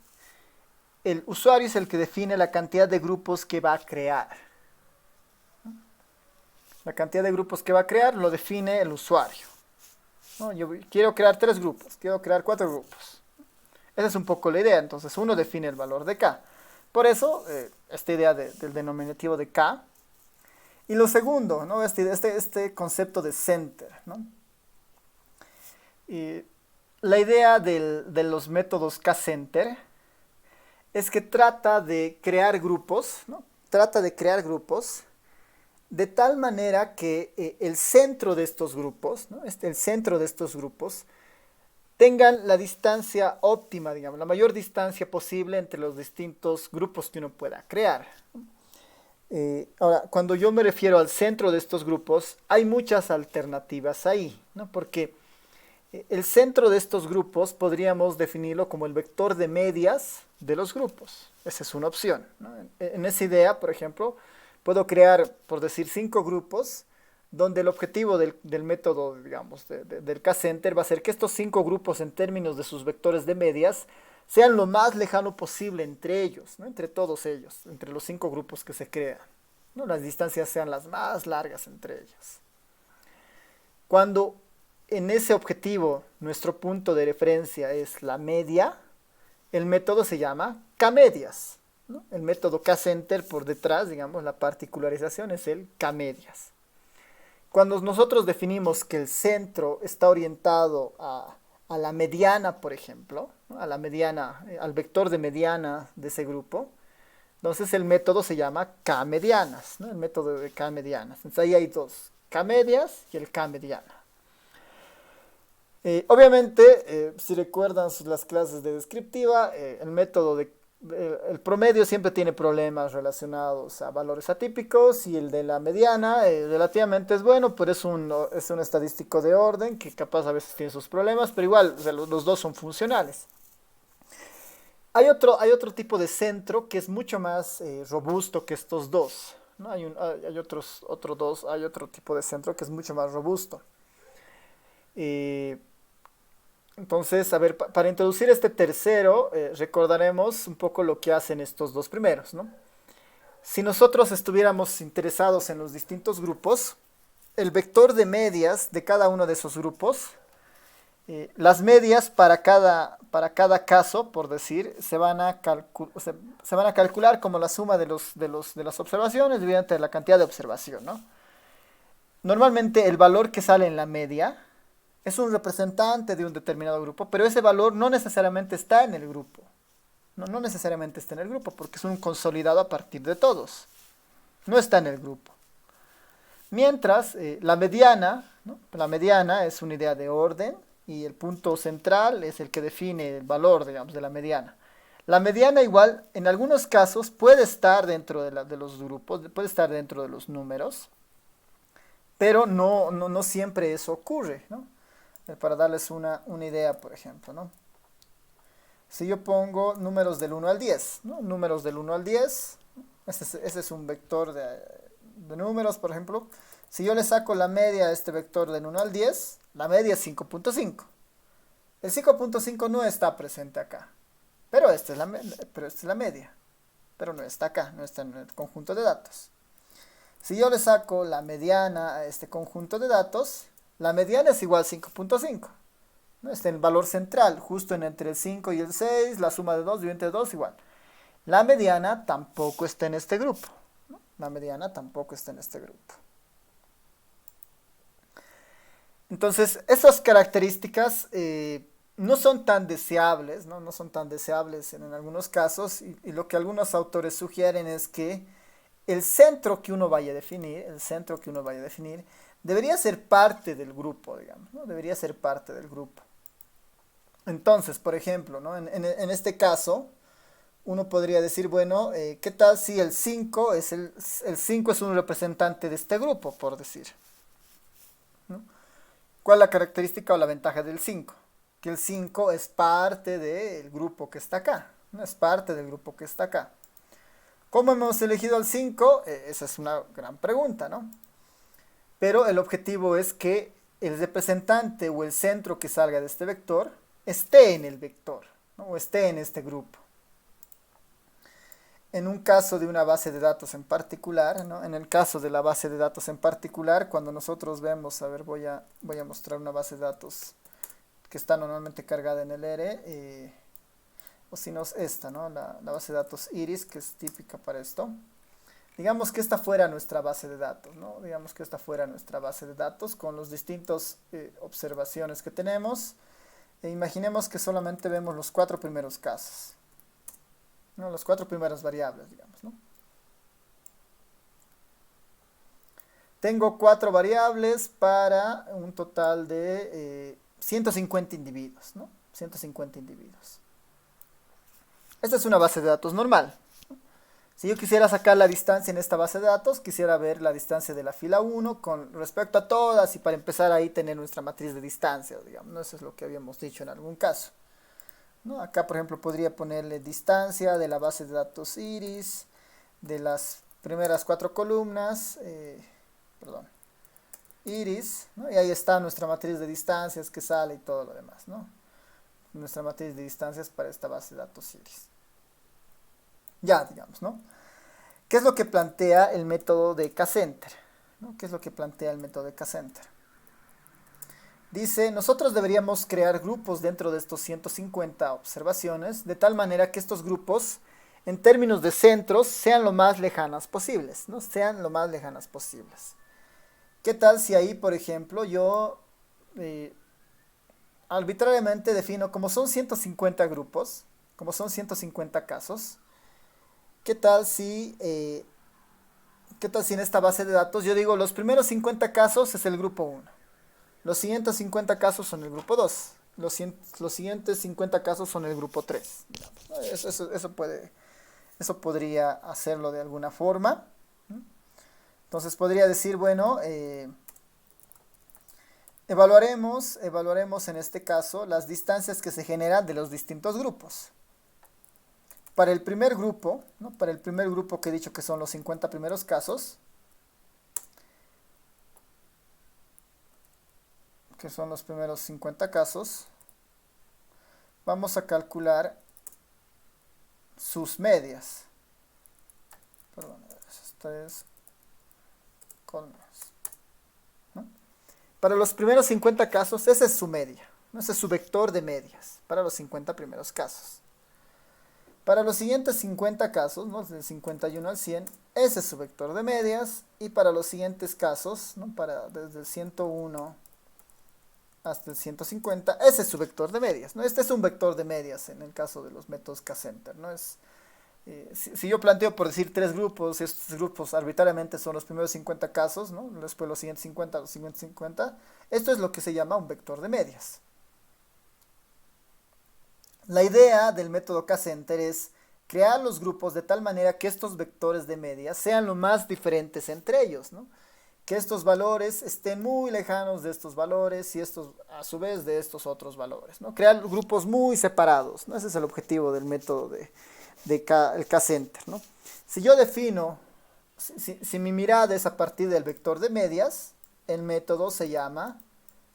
el usuario es el que define la cantidad de grupos que va a crear. La cantidad de grupos que va a crear lo define el usuario, ¿no? Yo quiero crear 3 grupos, quiero crear 4 grupos. Esa es un poco la idea, entonces uno define el valor de K. Por eso, esta idea del denominativo de K. Y lo segundo, ¿no? Este concepto de center, ¿no? Y la idea de los métodos K-center es que trata de crear grupos, ¿no? Trata de crear grupos de tal manera que el centro de estos grupos, ¿no? El centro de estos grupos tengan la distancia óptima, digamos, la mayor distancia posible entre los distintos grupos que uno pueda crear. Ahora, cuando yo me refiero al centro de estos grupos, hay muchas alternativas ahí, ¿no? Porque el centro de estos grupos podríamos definirlo como el vector de medias de los grupos. Esa es una opción, ¿no? En esa idea, por ejemplo, puedo crear, por decir, 5 grupos, donde el objetivo del método, digamos, del K-center va a ser que estos 5 grupos en términos de sus vectores de medias sean lo más lejano posible entre ellos, ¿no? Entre todos ellos, entre los 5 grupos que se crean, ¿no? Las distancias sean las más largas entre ellos. Cuando en ese objetivo nuestro punto de referencia es la media, el método se llama K-medias, ¿no? El método K-center por detrás, digamos, la particularización es el K-medias. Cuando nosotros definimos que el centro está orientado a la mediana, por ejemplo, ¿no? A la mediana, al vector de mediana de ese grupo, entonces el método se llama K-medianas, ¿no? El método de K-medianas. Entonces ahí hay dos, K-medias y el K-mediana. Obviamente, si recuerdan las clases de descriptiva, el método el promedio siempre tiene problemas relacionados a valores atípicos y el de la mediana relativamente es bueno, pero es un estadístico de orden que capaz a veces tiene sus problemas, pero igual, o sea, los dos son funcionales. Hay otro tipo de centro que es mucho más robusto que estos dos, ¿no? Hay otro tipo de centro que es mucho más robusto. Entonces, a ver, para introducir este tercero, recordaremos un poco lo que hacen estos dos primeros, ¿no? Si nosotros estuviéramos interesados en los distintos grupos, el vector de medias de cada uno de esos grupos, las medias para cada caso, por decir, se van a calcular como la suma de las observaciones mediante la cantidad de observación, ¿no? Normalmente el valor que sale en la media es un representante de un determinado grupo, pero ese valor no necesariamente está en el grupo. No necesariamente está en el grupo, porque es un consolidado a partir de todos. No está en el grupo. Mientras, la mediana, ¿no? La mediana es una idea de orden y el punto central es el que define el valor, digamos, de la mediana. La mediana igual, en algunos casos, puede estar dentro de los grupos, puede estar dentro de los números, pero no siempre eso ocurre, ¿no? Para darles una idea, por ejemplo, ¿no? Si yo pongo números del 1 al 10, ¿no? Números del 1 al 10, ese es un vector de números, por ejemplo. Si yo le saco la media a este vector del 1 al 10, la media es 5.5. El 5.5 no está presente acá, pero esta es la media, pero no está acá, no está en el conjunto de datos. Si yo le saco la mediana a este conjunto de datos, la mediana es igual a 5.5. ¿No? Está en el valor central, justo entre el 5 y el 6, la suma de 2 dividido entre 2 igual. La mediana tampoco está en este grupo, ¿no? La mediana tampoco está en este grupo. Entonces, esas características no son tan deseables, ¿no? No son tan deseables en algunos casos, y lo que algunos autores sugieren es que el centro que uno vaya a definir, debería ser parte del grupo, digamos, ¿no? Debería ser parte del grupo. Entonces, por ejemplo, ¿no? En este caso, uno podría decir, bueno, ¿qué tal si el 5 es el 5 es un representante de este grupo, por decir, ¿no? ¿Cuál es la característica o la ventaja del 5? Que el 5 es parte del grupo que está acá, ¿no? Es parte del grupo que está acá. ¿Cómo hemos elegido al 5? Esa es una gran pregunta, ¿no? Pero el objetivo es que el representante o el centro que salga de este vector esté en el vector, ¿no? O esté en este grupo. En un caso de una base de datos en particular, ¿no? En el caso de la base de datos en particular, cuando nosotros vemos, a ver, voy a mostrar una base de datos que está normalmente cargada en el R, o si no es esta, ¿no? La base de datos Iris, que es típica para esto. Digamos que esta fuera nuestra base de datos, ¿no? Digamos que esta fuera nuestra base de datos con los distintos observaciones que tenemos. E imaginemos que solamente vemos los 4 primeros casos, ¿no? Las 4 primeras variables, digamos, ¿no? Tengo 4 variables para un total de 150 individuos, ¿no? 150 individuos. Esta es una base de datos normal. Si yo quisiera sacar la distancia en esta base de datos, quisiera ver la distancia de la fila 1 con respecto a todas y para empezar ahí tener nuestra matriz de distancia, digamos, ¿no? Eso es lo que habíamos dicho en algún caso, ¿no? Acá, por ejemplo, podría ponerle distancia de la base de datos Iris, de las primeras 4 columnas, Iris, ¿no? Y ahí está nuestra matriz de distancias que sale y todo lo demás, ¿no? Nuestra matriz de distancias para esta base de datos Iris. Ya, digamos, ¿no? ¿Qué es lo que plantea el método de K-Center? ¿No? ¿Qué es lo que plantea el método de K-Center? Dice, nosotros deberíamos crear grupos dentro de estos 150 observaciones, de tal manera que estos grupos, en términos de centros, sean lo más lejanas posibles, ¿no? Sean lo más lejanas posibles. ¿Qué tal si ahí, por ejemplo, yo arbitrariamente defino, como son 150 grupos, como son 150 casos, ¿qué tal si en esta base de datos yo digo los primeros 50 casos es el grupo 1, los siguientes 50 casos son el grupo 2, los siguientes 50 casos son el grupo 3? Eso podría hacerlo de alguna forma. Entonces podría decir, bueno, evaluaremos en este caso las distancias que se generan de los distintos grupos. Para el primer grupo, ¿no? Para el primer grupo que he dicho que son los 50 primeros casos, que son los primeros 50 casos, vamos a calcular sus medias. Perdón, esta es con, ¿no? Para los primeros 50 casos, esa es su media, ¿no? Ese es su vector de medias para los 50 primeros casos. Para los siguientes 50 casos, ¿no? Del 51 al 100, ese es su vector de medias. Y para los siguientes casos, ¿no? Desde el 101 hasta el 150, ese es su vector de medias, ¿no? Este es un vector de medias en el caso de los métodos K-Center, ¿no? Si yo planteo por decir 3 grupos, estos grupos arbitrariamente son los primeros 50 casos, ¿no? Después los siguientes 50, los siguientes 50, esto es lo que se llama un vector de medias. La idea del método K-Center es crear los grupos de tal manera que estos vectores de medias sean lo más diferentes entre ellos, ¿no? Que estos valores estén muy lejanos de estos valores y estos a su vez de estos otros valores, ¿no? Crear grupos muy separados, ¿no? Ese es el objetivo del método el K-Center, ¿no? Si yo defino, si mi mirada es a partir del vector de medias, el método se llama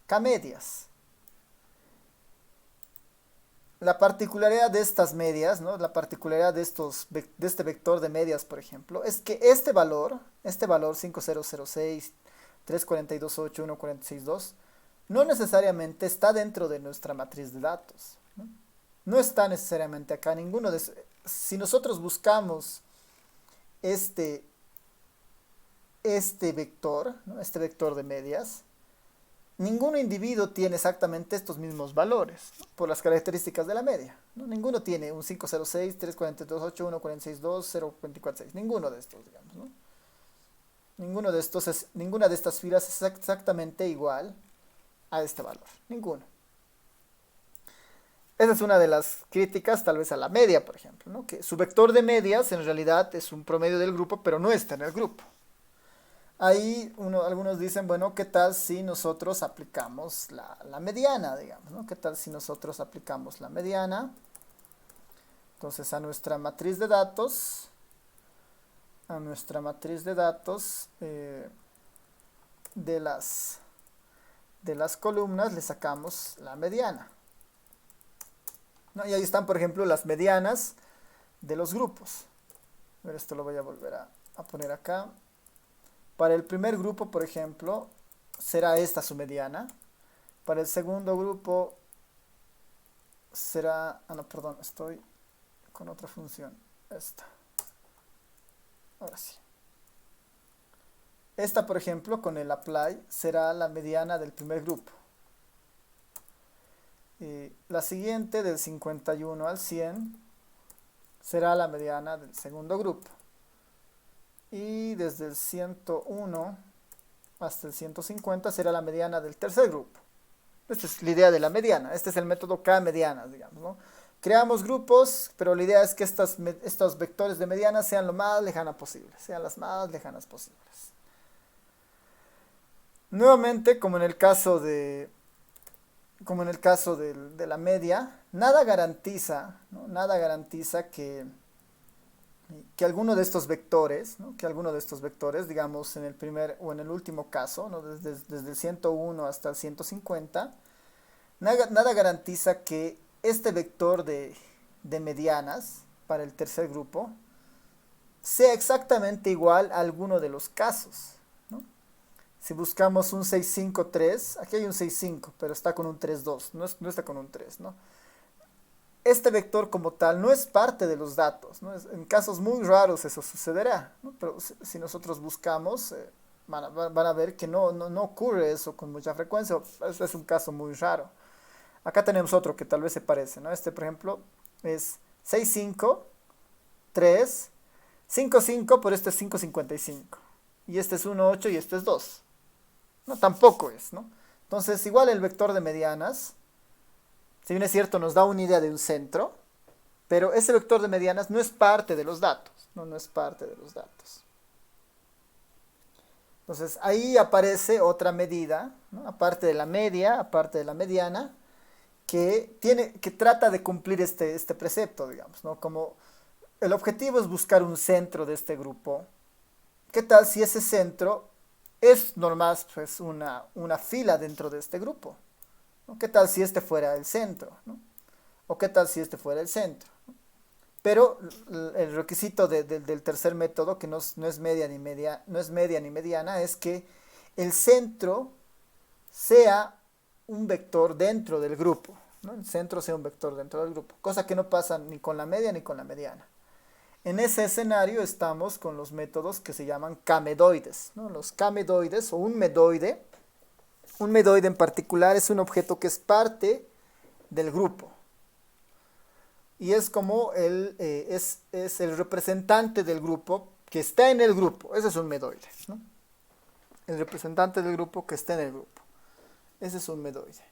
K-Medias. La particularidad de estas medias, ¿no? La particularidad de este vector de medias, por ejemplo, es que este valor 5006, 3428, 1462, no necesariamente está dentro de nuestra matriz de datos, ¿no? No está necesariamente acá, si nosotros buscamos este, vector, ¿no? Este vector de medias, ningún individuo tiene exactamente estos mismos valores, ¿no? Por las características de la media, ¿no? Ninguno tiene un 506, 342, 8, 1, 46, 2, 0, 24, 6. Ninguno de estos, digamos, ¿no? Ninguna de estas filas es exactamente igual a este valor. Ninguno. Esa es una de las críticas tal vez a la media, por ejemplo, ¿no? Que su vector de medias en realidad es un promedio del grupo, pero no está en el grupo. Ahí algunos dicen, bueno, ¿qué tal si nosotros aplicamos la mediana, digamos, ¿no? ¿Qué tal si nosotros aplicamos la mediana? Entonces a nuestra matriz de datos, de las columnas le sacamos la mediana, ¿no? Y ahí están, por ejemplo, las medianas de los grupos. A ver, esto lo voy a volver a poner acá. Para el primer grupo, por ejemplo, será esta su mediana. Para el segundo grupo será... Ah, no, perdón, estoy con otra función. Esta. Ahora sí. Esta, por ejemplo, con el apply, será la mediana del primer grupo. Y la siguiente, del 51 al 100, será la mediana del segundo grupo. Y desde el 101 hasta el 150 será la mediana del tercer grupo. Esta es la idea de la mediana. Este es el método K-medianas, digamos, ¿no? Creamos grupos, pero la idea es que estos vectores de mediana sean lo más lejanas posibles, sean las más lejanas posibles. Nuevamente, como en el caso de la media, nada garantiza, ¿no? Nada garantiza que alguno de estos vectores, ¿no? Digamos, en el primer o en el último caso, ¿no? Desde el 101 hasta el 150, nada garantiza que este vector de medianas para el tercer grupo sea exactamente igual a alguno de los casos, ¿no? Si buscamos un 653, aquí hay un 65, pero está con un 32, no está con un 3, ¿no? Este vector como tal no es parte de los datos, ¿no? En casos muy raros eso sucederá, ¿no? Pero si nosotros buscamos, van a ver que no ocurre eso con mucha frecuencia. Es un caso muy raro. Acá tenemos otro que tal vez se parece, ¿no? Este, por ejemplo, es 65, 3, 5, 5, pero este es 555. Y este es 1, 8 y este es 2. No, tampoco es, ¿no? Entonces, igual el vector de medianas, si bien es cierto, nos da una idea de un centro, pero ese vector de medianas no es parte de los datos, no es parte de los datos. Entonces, ahí aparece otra medida, ¿no? Aparte de la media, aparte de la mediana, que trata de cumplir este precepto, digamos, ¿no? Como el objetivo es buscar un centro de este grupo. ¿Qué tal si ese centro es normal, pues, una fila dentro de este grupo, ¿no? ¿Qué tal si este fuera el centro, ¿no? ¿O qué tal si este fuera el centro, ¿no? Pero el requisito del tercer método, que no es media ni mediana, es que el centro sea un vector dentro del grupo, ¿no? El centro sea un vector dentro del grupo, cosa que no pasa ni con la media ni con la mediana. En ese escenario estamos con los métodos que se llaman K-medoides, ¿no? Los K-medoides o un medoide en particular es un objeto que es parte del grupo. Y es como es el representante del grupo que está en el grupo. Ese es un medoide, ¿no? El representante del grupo que está en el grupo. Ese es un medoide.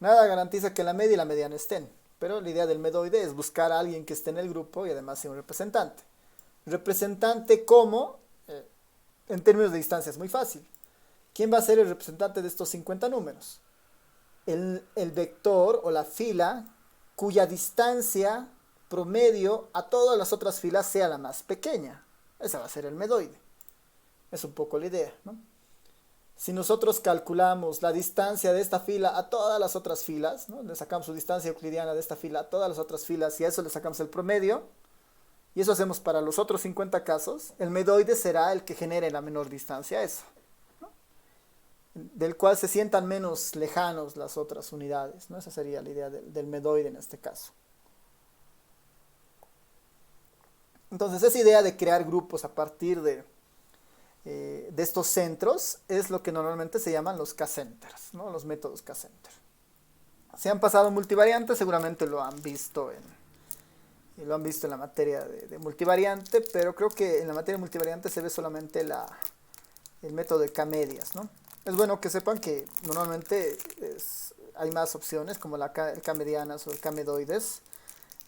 Nada garantiza que la media y la mediana estén, pero la idea del medoide es buscar a alguien que esté en el grupo y además sea un representante. Representante como, en términos de distancia es muy fácil. ¿Quién va a ser el representante de estos 50 números? El vector o la fila cuya distancia promedio a todas las otras filas sea la más pequeña. Esa va a ser el medoide. Es un poco la idea, ¿no? Si nosotros calculamos la distancia de esta fila a todas las otras filas, ¿no? Le sacamos su distancia euclidiana de esta fila a todas las otras filas y a eso le sacamos el promedio, y eso hacemos para los otros 50 casos, el medoide será el que genere la menor distancia a eso, ¿no? Del cual se sientan menos lejanos las otras unidades, ¿no? Esa sería la idea del medoide en este caso. Entonces, esa idea de crear grupos a partir de estos centros es lo que normalmente se llaman los K-centers, ¿no? Los métodos K-center. Si han pasado multivariante, seguramente lo han visto en la materia de multivariante, pero creo que en la materia de multivariante se ve solamente el método de K-medias, ¿no? Es bueno que sepan que normalmente hay más opciones como el K-medianas o el K-medoides,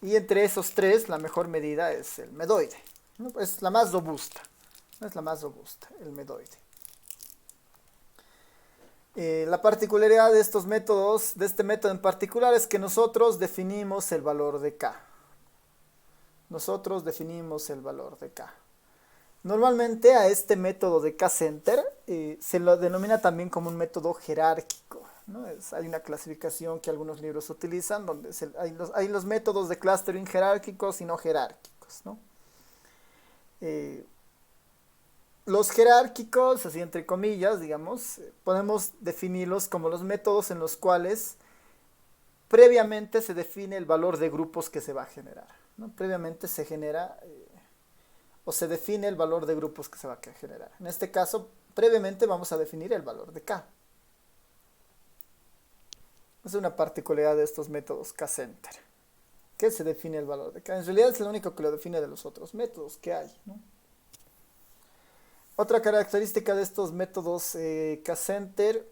y entre esos tres la mejor medida es el medoide, ¿no? Es la más robusta, no es la más robusta, el medoide. La particularidad de estos métodos, de este método en particular, es que nosotros definimos el valor de K. Nosotros definimos el valor de K. Normalmente a este método de K-center se lo denomina también como un método jerárquico, ¿no? Hay una clasificación que algunos libros utilizan donde hay los métodos de clustering jerárquicos y no jerárquicos, ¿no? Los jerárquicos, así entre comillas, digamos, podemos definirlos como los métodos en los cuales previamente se define el valor de grupos que se va a generar, ¿no? Previamente se genera o se define el valor de grupos que se va a generar. En este caso, previamente vamos a definir el valor de K. Es una particularidad de estos métodos K-center, que se define el valor de K. En realidad es lo único que lo define de los otros métodos que hay, ¿no? Otra característica de estos métodos K-center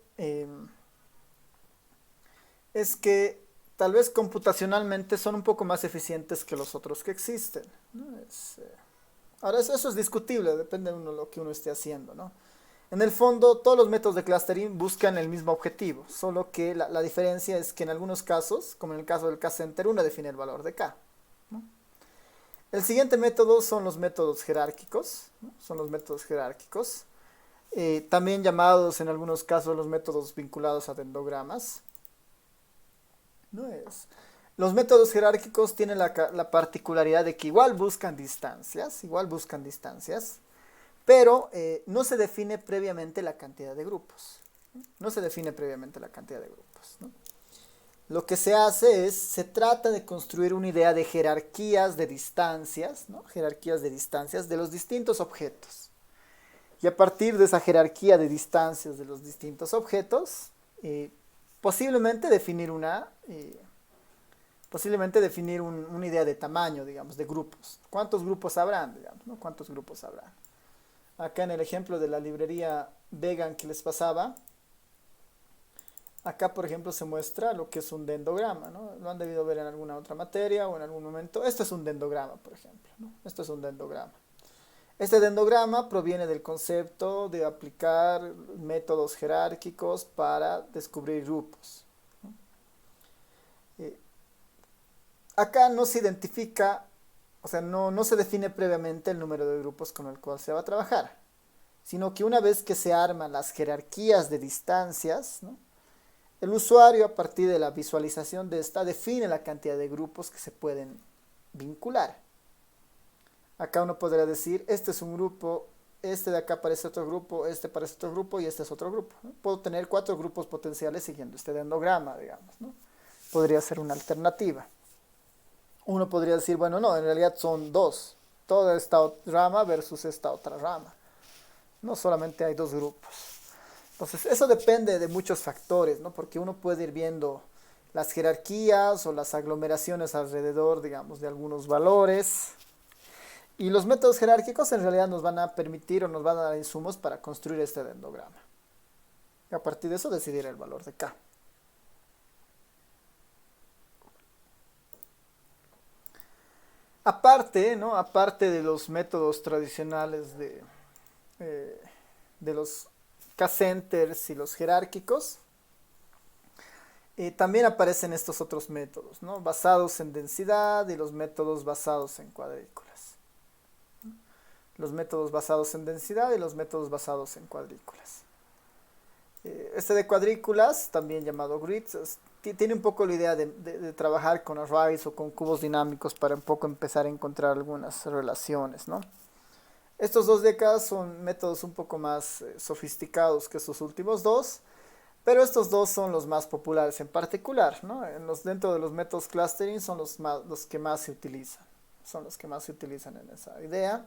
es que tal vez computacionalmente son un poco más eficientes que los otros que existen, ¿no? Ahora, eso es discutible, depende de lo que uno esté haciendo, ¿no? En el fondo, todos los métodos de clustering buscan el mismo objetivo, solo que la diferencia es que en algunos casos, como en el caso del K-center, uno define el valor de K, ¿no? El siguiente método son los métodos jerárquicos, ¿no? Son los métodos jerárquicos, también llamados en algunos casos los métodos vinculados a dendogramas. No es. Los métodos jerárquicos tienen la particularidad de que igual buscan distancias, pero no se define previamente la cantidad de grupos. No se define previamente la cantidad de grupos, ¿no? Lo que se hace se trata de construir una idea de jerarquías de distancias, ¿no? Jerarquías de distancias de los distintos objetos. Y a partir de esa jerarquía de distancias de los distintos objetos, posiblemente definir una idea de tamaño, digamos, de grupos. ¿Cuántos grupos habrán, digamos, ¿no? ¿Cuántos grupos habrán? Acá en el ejemplo de la librería vegan que les pasaba, acá, por ejemplo, se muestra lo que es un dendograma, ¿no? Lo han debido ver en alguna otra materia o en algún momento. Esto es un dendograma, por ejemplo, ¿no? Esto es un dendograma. Este dendograma proviene del concepto de aplicar métodos jerárquicos para descubrir grupos, ¿no? Acá no se identifica, o sea, no se define previamente el número de grupos con el cual se va a trabajar, sino que una vez que se arman las jerarquías de distancias, ¿no? El usuario, a partir de la visualización de esta, define la cantidad de grupos que se pueden vincular. Acá uno podría decir, este es un grupo, este de acá parece otro grupo, este parece otro grupo y este es otro grupo, ¿no? Puedo tener 4 grupos potenciales siguiendo este dendograma, digamos, ¿no? Podría ser una alternativa. Uno podría decir, bueno, no, en realidad son 2. Toda esta rama versus esta otra rama. No solamente hay 2 grupos. Entonces, eso depende de muchos factores, ¿no? Porque uno puede ir viendo las jerarquías o las aglomeraciones alrededor, digamos, de algunos valores. Y los métodos jerárquicos en realidad nos van a permitir o nos van a dar insumos para construir este dendograma. Y a partir de eso decidir el valor de K. Aparte, ¿no? Aparte de los métodos tradicionales de los K-centers y los jerárquicos, también aparecen estos otros métodos, ¿no? Basados en densidad y los métodos basados en cuadrículas. Los métodos basados en densidad y los métodos basados en cuadrículas. Este de cuadrículas, también llamado grids, tiene un poco la idea de trabajar con arrays o con cubos dinámicos para un poco empezar a encontrar algunas relaciones, ¿no? Estos dos de acá son métodos un poco más sofisticados que estos últimos dos, pero estos dos son los más populares en particular, ¿no? Dentro de los métodos clustering son los que más se utilizan, son los que más se utilizan en esa idea.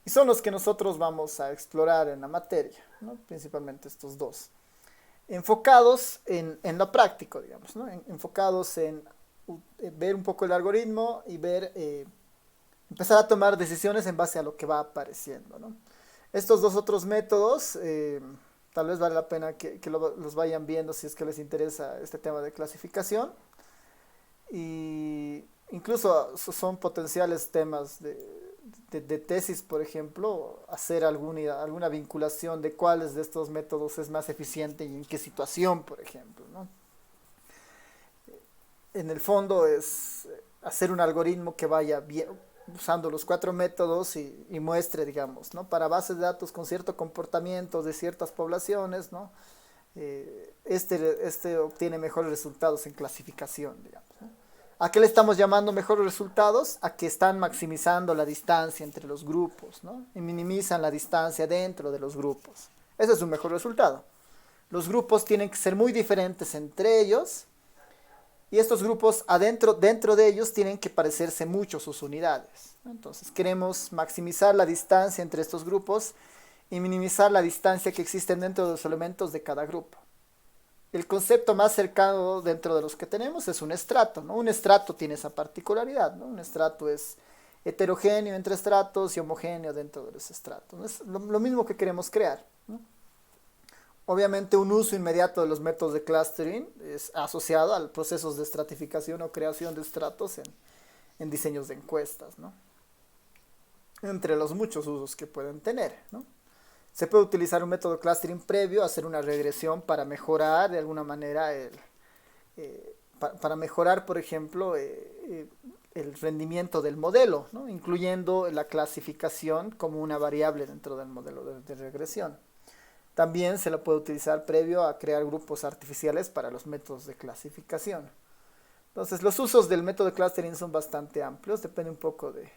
Y son los que nosotros vamos a explorar en la materia, ¿no? Principalmente estos dos. Enfocados en lo práctico, digamos, ¿no? Enfocados en ver un poco el algoritmo y ver, empezar a tomar decisiones en base a lo que va apareciendo, ¿no? Estos dos otros métodos, tal vez vale la pena que los vayan viendo si es que les interesa este tema de clasificación. Y incluso son potenciales temas de tesis, por ejemplo, hacer alguna vinculación de cuáles de estos métodos es más eficiente y en qué situación, por ejemplo, ¿no? En el fondo es hacer un algoritmo que vaya bien, usando los cuatro métodos y muestre, digamos, ¿no? Para bases de datos con cierto comportamiento de ciertas poblaciones, ¿no? Este obtiene mejores resultados en clasificación, digamos, ¿no? ¿A qué le estamos llamando mejores resultados? A que están maximizando la distancia entre los grupos, ¿no? Y minimizan la distancia dentro de los grupos. Ese es un mejor resultado. Los grupos tienen que ser muy diferentes entre ellos y estos grupos dentro de ellos tienen que parecerse mucho sus unidades, ¿no? Entonces queremos maximizar la distancia entre estos grupos y minimizar la distancia que existen dentro de los elementos de cada grupo. El concepto más cercano dentro de los que tenemos es un estrato, ¿no? Un estrato tiene esa particularidad, ¿no? Un estrato es heterogéneo entre estratos y homogéneo dentro de los estratos, ¿no? Es lo mismo que queremos crear, ¿no? Obviamente un uso inmediato de los métodos de clustering es asociado a procesos de estratificación o creación de estratos en diseños de encuestas, ¿no? Entre los muchos usos que pueden tener, ¿no? Se puede utilizar un método de clustering previo, hacer una regresión para mejorar de alguna manera para mejorar, por ejemplo, el rendimiento del modelo, ¿no? Incluyendo la clasificación como una variable dentro del modelo de regresión. También se lo puede utilizar previo a crear grupos artificiales para los métodos de clasificación. Entonces, los usos del método de clustering son bastante amplios, depende un poco de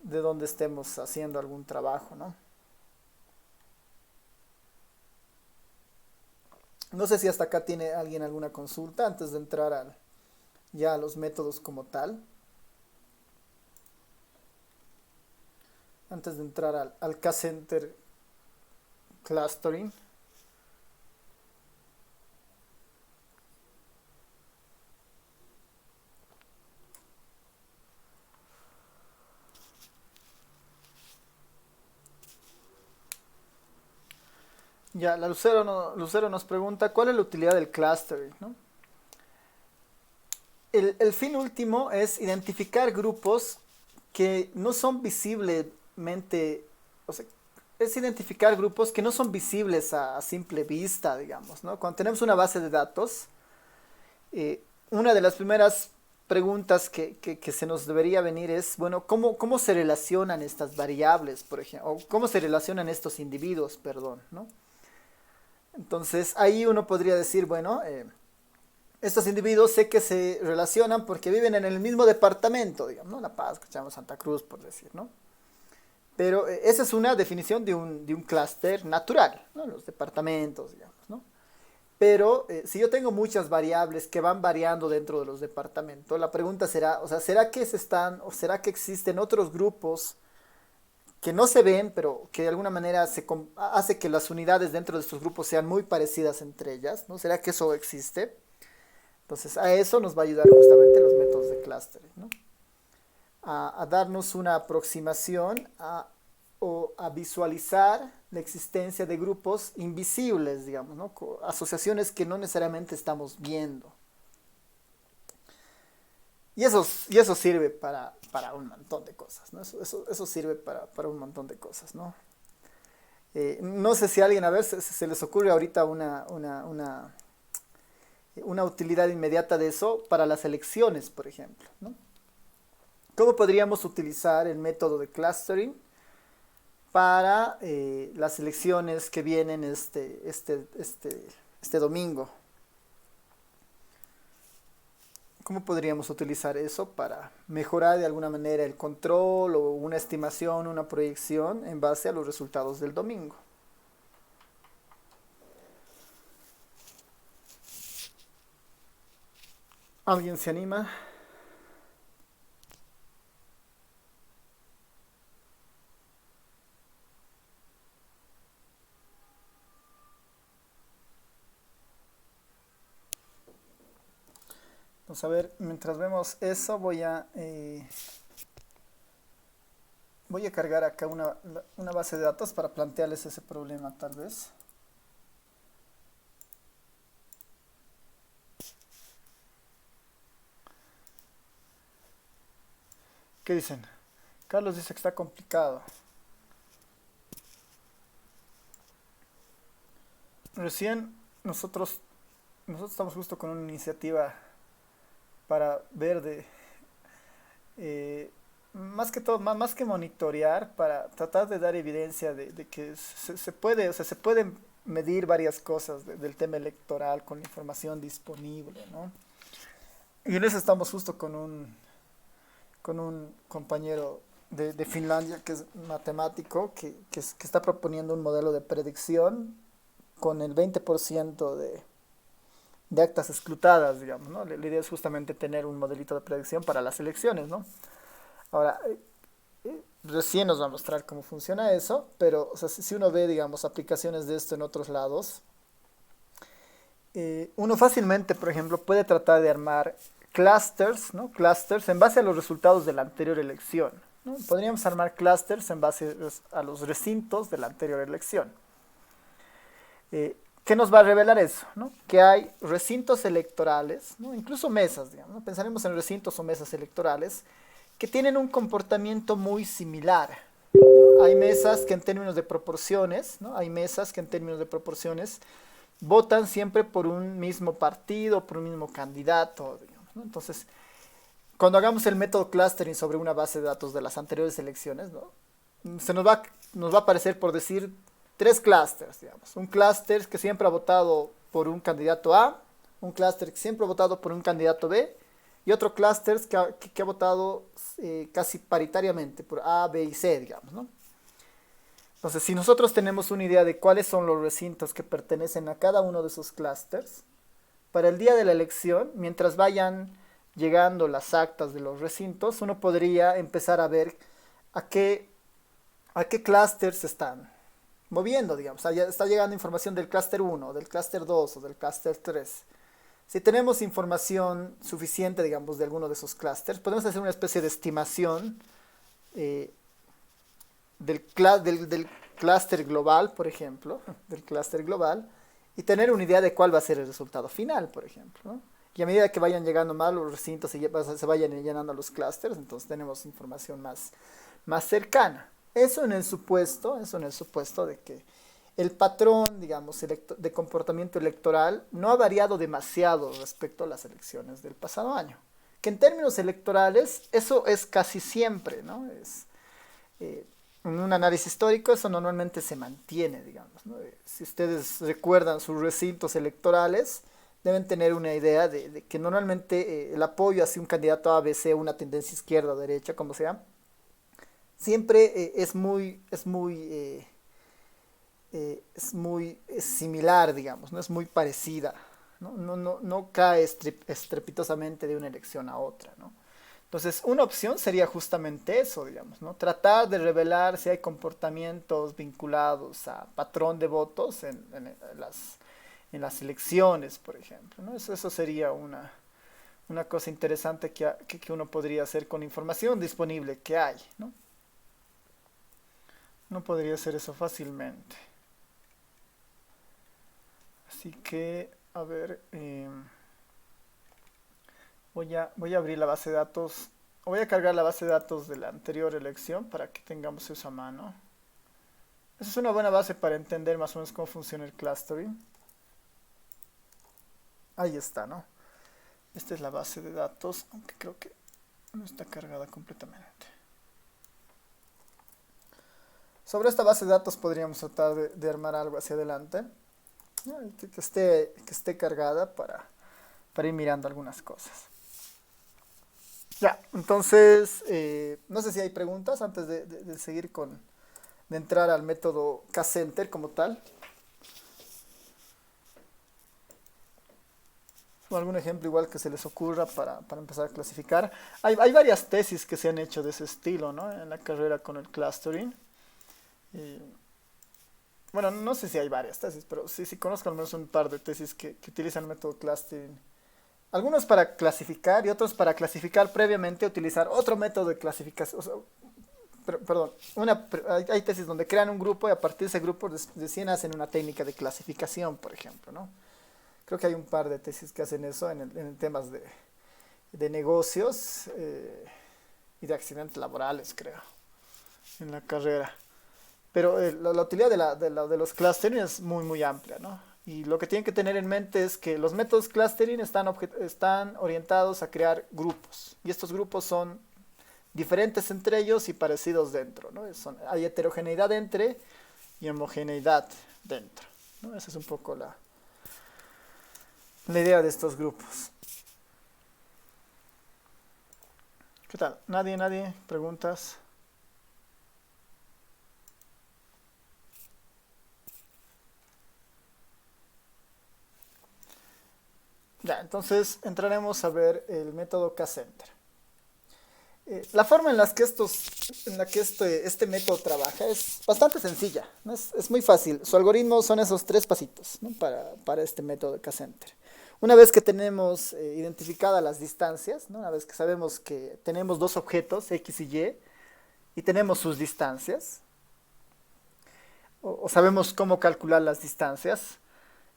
dónde estemos haciendo algún trabajo, ¿no? No sé si hasta acá tiene alguien alguna consulta antes de entrar ya a los métodos como tal. Antes de entrar al K-Center Clustering. Ya, la Lucero, Lucero nos pregunta, ¿cuál es la utilidad del clustering, ¿no? El fin último es identificar grupos que no son visiblemente, o sea, es identificar grupos que no son visibles a simple vista, digamos, ¿no? Cuando tenemos una base de datos, una de las primeras preguntas que se nos debería venir es, bueno, ¿cómo se relacionan estas variables, por ejemplo? O ¿cómo se relacionan estos individuos, perdón, ¿no? Entonces ahí uno podría decir, bueno, estos individuos sé que se relacionan porque viven en el mismo departamento, digamos, ¿no? La Paz, escuchamos Santa Cruz, por decir, ¿no? Pero esa es una definición de un clúster natural, ¿no? Los departamentos, digamos, ¿no? Pero si yo tengo muchas variables que van variando dentro de los departamentos, la pregunta será, o sea, ¿será que o será que existen otros grupos que no se ven, pero que de alguna manera hace que las unidades dentro de estos grupos sean muy parecidas entre ellas, ¿no? ¿Será que eso existe? Entonces, a eso nos va a ayudar justamente los métodos de clustering, ¿no? A darnos una aproximación o a visualizar la existencia de grupos invisibles, digamos, ¿no? Asociaciones que no necesariamente estamos viendo. Y eso sirve para un montón de cosas, ¿no? Eso sirve para un montón de cosas, ¿no? No sé si a alguien, a ver, se les ocurre ahorita una utilidad inmediata de eso para las elecciones, por ejemplo, ¿no? ¿Cómo podríamos utilizar el método de clustering para las elecciones que vienen este domingo? ¿Cómo podríamos utilizar eso para mejorar de alguna manera el control o una estimación, una proyección en base a los resultados del domingo? ¿Alguien se anima? Vamos a ver, mientras vemos eso, voy a cargar acá una base de datos para plantearles ese problema, tal vez. ¿Qué dicen? Carlos dice que está complicado. Recién nosotros, nosotros estamos justo con una iniciativa para ver eh, más que todo, más que monitorear, para tratar de dar evidencia de que se puede, o sea, se pueden medir varias cosas del tema electoral con la información disponible, ¿no? Y en eso estamos justo con un compañero de Finlandia que es matemático, que está proponiendo un modelo de predicción con el 20% de actas escrutadas, digamos, ¿no? La idea es justamente tener un modelito de predicción para las elecciones, ¿no? Ahora, recién nos va a mostrar cómo funciona eso, pero o sea, si uno ve, digamos, aplicaciones de esto en otros lados, uno fácilmente, por ejemplo, puede tratar de armar clusters, ¿no? Clusters en base a los resultados de la anterior elección, ¿no? Podríamos armar clusters en base a los recintos de la anterior elección. ¿Qué nos va a revelar eso? ¿No? Que hay recintos electorales, ¿no? Incluso mesas, digamos, ¿no? Pensaremos en recintos o mesas electorales que tienen un comportamiento muy similar. Hay mesas que en términos de proporciones, ¿no? Hay mesas que en términos de proporciones votan siempre por un mismo partido, por un mismo candidato, digamos, ¿no? Entonces, cuando hagamos el método clustering sobre una base de datos de las anteriores elecciones, ¿no? Nos va a aparecer, por decir, tres clusters, digamos. Un cluster que siempre ha votado por un candidato A, un cluster que siempre ha votado por un candidato B, y otro cluster que ha votado casi paritariamente por A, B y C, digamos, ¿no? Entonces, si nosotros tenemos una idea de cuáles son los recintos que pertenecen a cada uno de esos clusters, para el día de la elección, mientras vayan llegando las actas de los recintos, uno podría empezar a ver a qué clústeres se están moviendo, digamos. Está llegando información del clúster 1, del clúster 2 o del clúster 3. Si tenemos información suficiente, digamos, de alguno de esos clústeres, podemos hacer una especie de estimación eh, del clúster global, por ejemplo, del clúster global, y tener una idea de cuál va a ser el resultado final, por ejemplo, ¿no? Y a medida que vayan llegando más los recintos y se vayan llenando los clústeres, entonces tenemos información más cercana. Eso en el supuesto de que el patrón, digamos, de comportamiento electoral no ha variado demasiado respecto a las elecciones del pasado año. Que en términos electorales, eso es casi siempre, ¿no? Eh, en un análisis histórico eso normalmente se mantiene, digamos, ¿no? Si ustedes recuerdan sus recintos electorales, deben tener una idea de que normalmente el apoyo hacia un candidato A, B, C, una tendencia izquierda o derecha, como sea, siempre es similar, digamos, no es muy parecida, ¿no? No cae estrepitosamente de una elección a otra, ¿no? Entonces, una opción sería justamente eso, digamos, ¿no? Tratar de revelar si hay comportamientos vinculados a patrón de votos en las elecciones, por ejemplo, ¿no? Eso sería una cosa interesante que uno podría hacer con información disponible que hay, ¿no? No podría hacer eso fácilmente. Así que, a ver, voy a abrir la base de datos, voy a cargar la base de datos de la anterior elección para que tengamos eso a mano. Esa es una buena base para entender más o menos cómo funciona el clustering. Ahí está, ¿no? Esta es la base de datos, aunque creo que no está cargada completamente. Sobre esta base de datos podríamos tratar de armar algo hacia adelante, ¿no? Que esté cargada para ir mirando algunas cosas. Ya, entonces, no sé si hay preguntas antes de seguir de entrar al método K-Center como tal. O algún ejemplo igual que se les ocurra para empezar a clasificar. Hay varias tesis que se han hecho de ese estilo, ¿no? En la carrera con el clustering. Y, bueno, no sé si hay varias tesis, pero sí conozco al menos un par de tesis que utilizan el método clustering Algunos para clasificar y otros para clasificar previamente utilizar otro método de clasificación. O sea, perdón, hay tesis donde crean un grupo y a partir de ese grupo recién hacen una técnica de clasificación, por ejemplo, ¿no? Creo que hay un par de tesis que hacen eso en temas de negocios y de accidentes laborales, creo, en la carrera. Pero la utilidad de los clustering es muy, muy amplia, ¿no? Y lo que tienen que tener en mente es que los métodos clustering están orientados a crear grupos. Y estos grupos son diferentes entre ellos y parecidos dentro, ¿no? Hay heterogeneidad entre y homogeneidad dentro, ¿no? Esa es un poco la idea de estos grupos. ¿Qué tal? ¿Nadie? ¿Preguntas? Ya, entonces entraremos a ver el método K-Center. La forma en la que este método trabaja es bastante sencilla, ¿no? Es muy fácil. Su algoritmo son esos tres pasitos, ¿no? Para este método de K-Center. Una vez que tenemos identificadas las distancias, ¿no? Una vez que sabemos que tenemos dos objetos, X y tenemos sus distancias, o sabemos cómo calcular las distancias,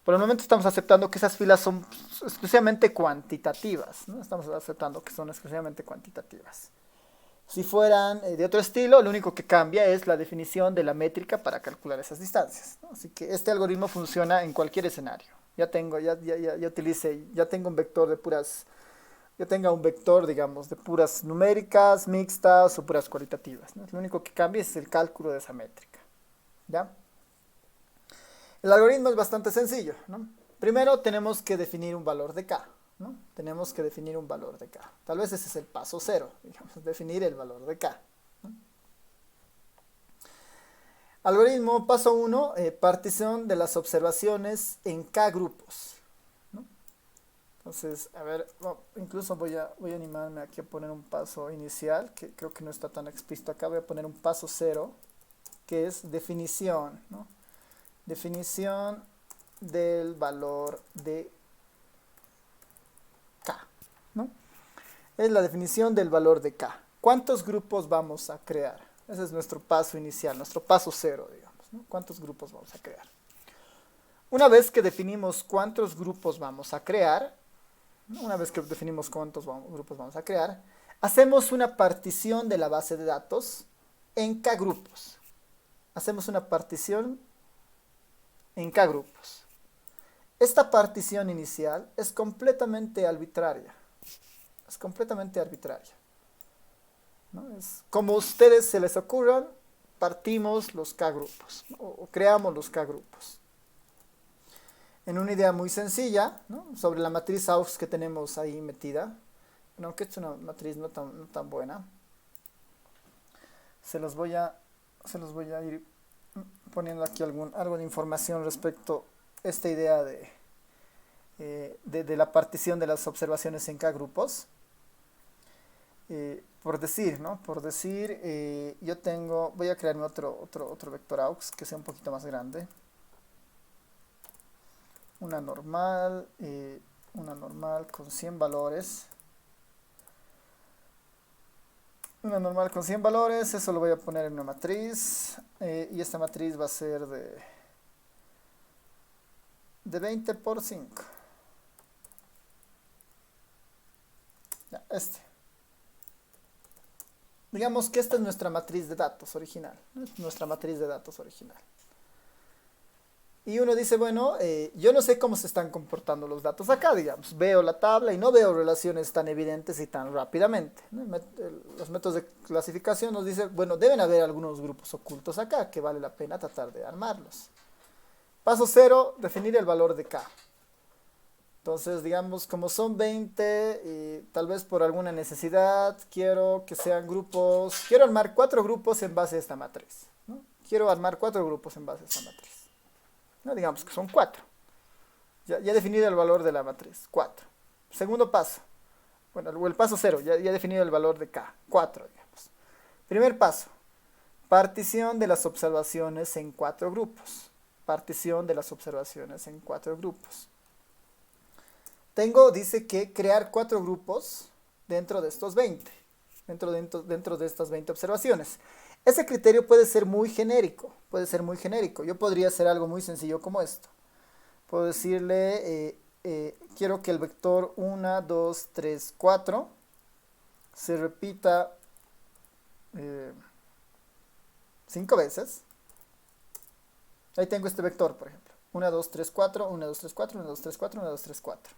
por el momento estamos aceptando que esas filas son exclusivamente cuantitativas, ¿no? Estamos aceptando que son exclusivamente cuantitativas. Si fueran de otro estilo, lo único que cambia es la definición de la métrica para calcular esas distancias, ¿no? Así que este algoritmo funciona en cualquier escenario. Ya tengo un vector de puras, ya tenga un vector, digamos, de puras numéricas, mixtas o puras cualitativas, ¿no? Lo único que cambia es el cálculo de esa métrica, ¿ya? El algoritmo es bastante sencillo, ¿no? Primero tenemos que definir un valor de K, ¿no? Tenemos que definir un valor de K. Tal vez ese es el paso cero, digamos, definir el valor de K, ¿no? Algoritmo, paso 1, partición de las observaciones en K grupos, ¿no? Entonces, a ver, incluso voy a animarme aquí a poner un paso inicial, que creo que no está tan explícito acá. Voy a poner un paso cero, que es definición, ¿no? Definición del valor de K, ¿no? Es la definición del valor de K. ¿Cuántos grupos vamos a crear? Ese es nuestro paso inicial, nuestro paso cero, digamos, ¿no? ¿Cuántos grupos vamos a crear? Una vez que definimos cuántos grupos vamos a crear, ¿no? Una vez que definimos cuántos grupos vamos a crear, hacemos una partición de la base de datos en K grupos. Hacemos una partición en K grupos. Esta partición inicial es completamente arbitraria. Es completamente arbitraria, ¿no? Es como a ustedes se les ocurran, partimos los K grupos, ¿no? O creamos los K grupos. En una idea muy sencilla, ¿no? Sobre la matriz AUX que tenemos ahí metida, aunque es una matriz no tan buena, se los voy a ir poniendo aquí algo de información respecto a esta idea de la partición de las observaciones en K grupos. Por decir, ¿no? Voy a crearme otro vector AUX que sea un poquito más grande. Una normal con 100 valores. Una normal con 100 valores, eso lo voy a poner en una matriz. Y esta matriz va a ser de 20 por 5. Ya, digamos que esta es nuestra matriz de datos original, ¿no? Nuestra matriz de datos original. Y uno dice, bueno, yo no sé cómo se están comportando los datos acá, digamos. Veo la tabla y no veo relaciones tan evidentes y tan rápidamente, ¿no? Los métodos de clasificación nos dicen, bueno, deben haber algunos grupos ocultos acá que vale la pena tratar de armarlos. Paso cero, definir el valor de K. Entonces, digamos, como son 20, y tal vez por alguna necesidad, quiero que sean grupos, quiero armar 4 grupos en base a esta matriz, ¿no? Quiero armar 4 grupos en base a esta matriz. No, digamos que son 4. Ya he definido el valor de la matriz, 4. Segundo paso, bueno, el paso 0, ya he definido el valor de K, 4, digamos. Primer paso, partición de las observaciones en 4 grupos. Partición de las observaciones en 4 grupos. dice que crear 4 grupos dentro de estos 20, dentro de estas 20 observaciones. Ese criterio puede ser muy genérico, Yo podría hacer algo muy sencillo como esto. Puedo decirle, quiero que el vector 1, 2, 3, 4 se repita 5 veces. Ahí tengo este vector, por ejemplo. 1, 2, 3, 4, 1, 2, 3, 4, 1, 2, 3, 4, 1, 2, 3, 4.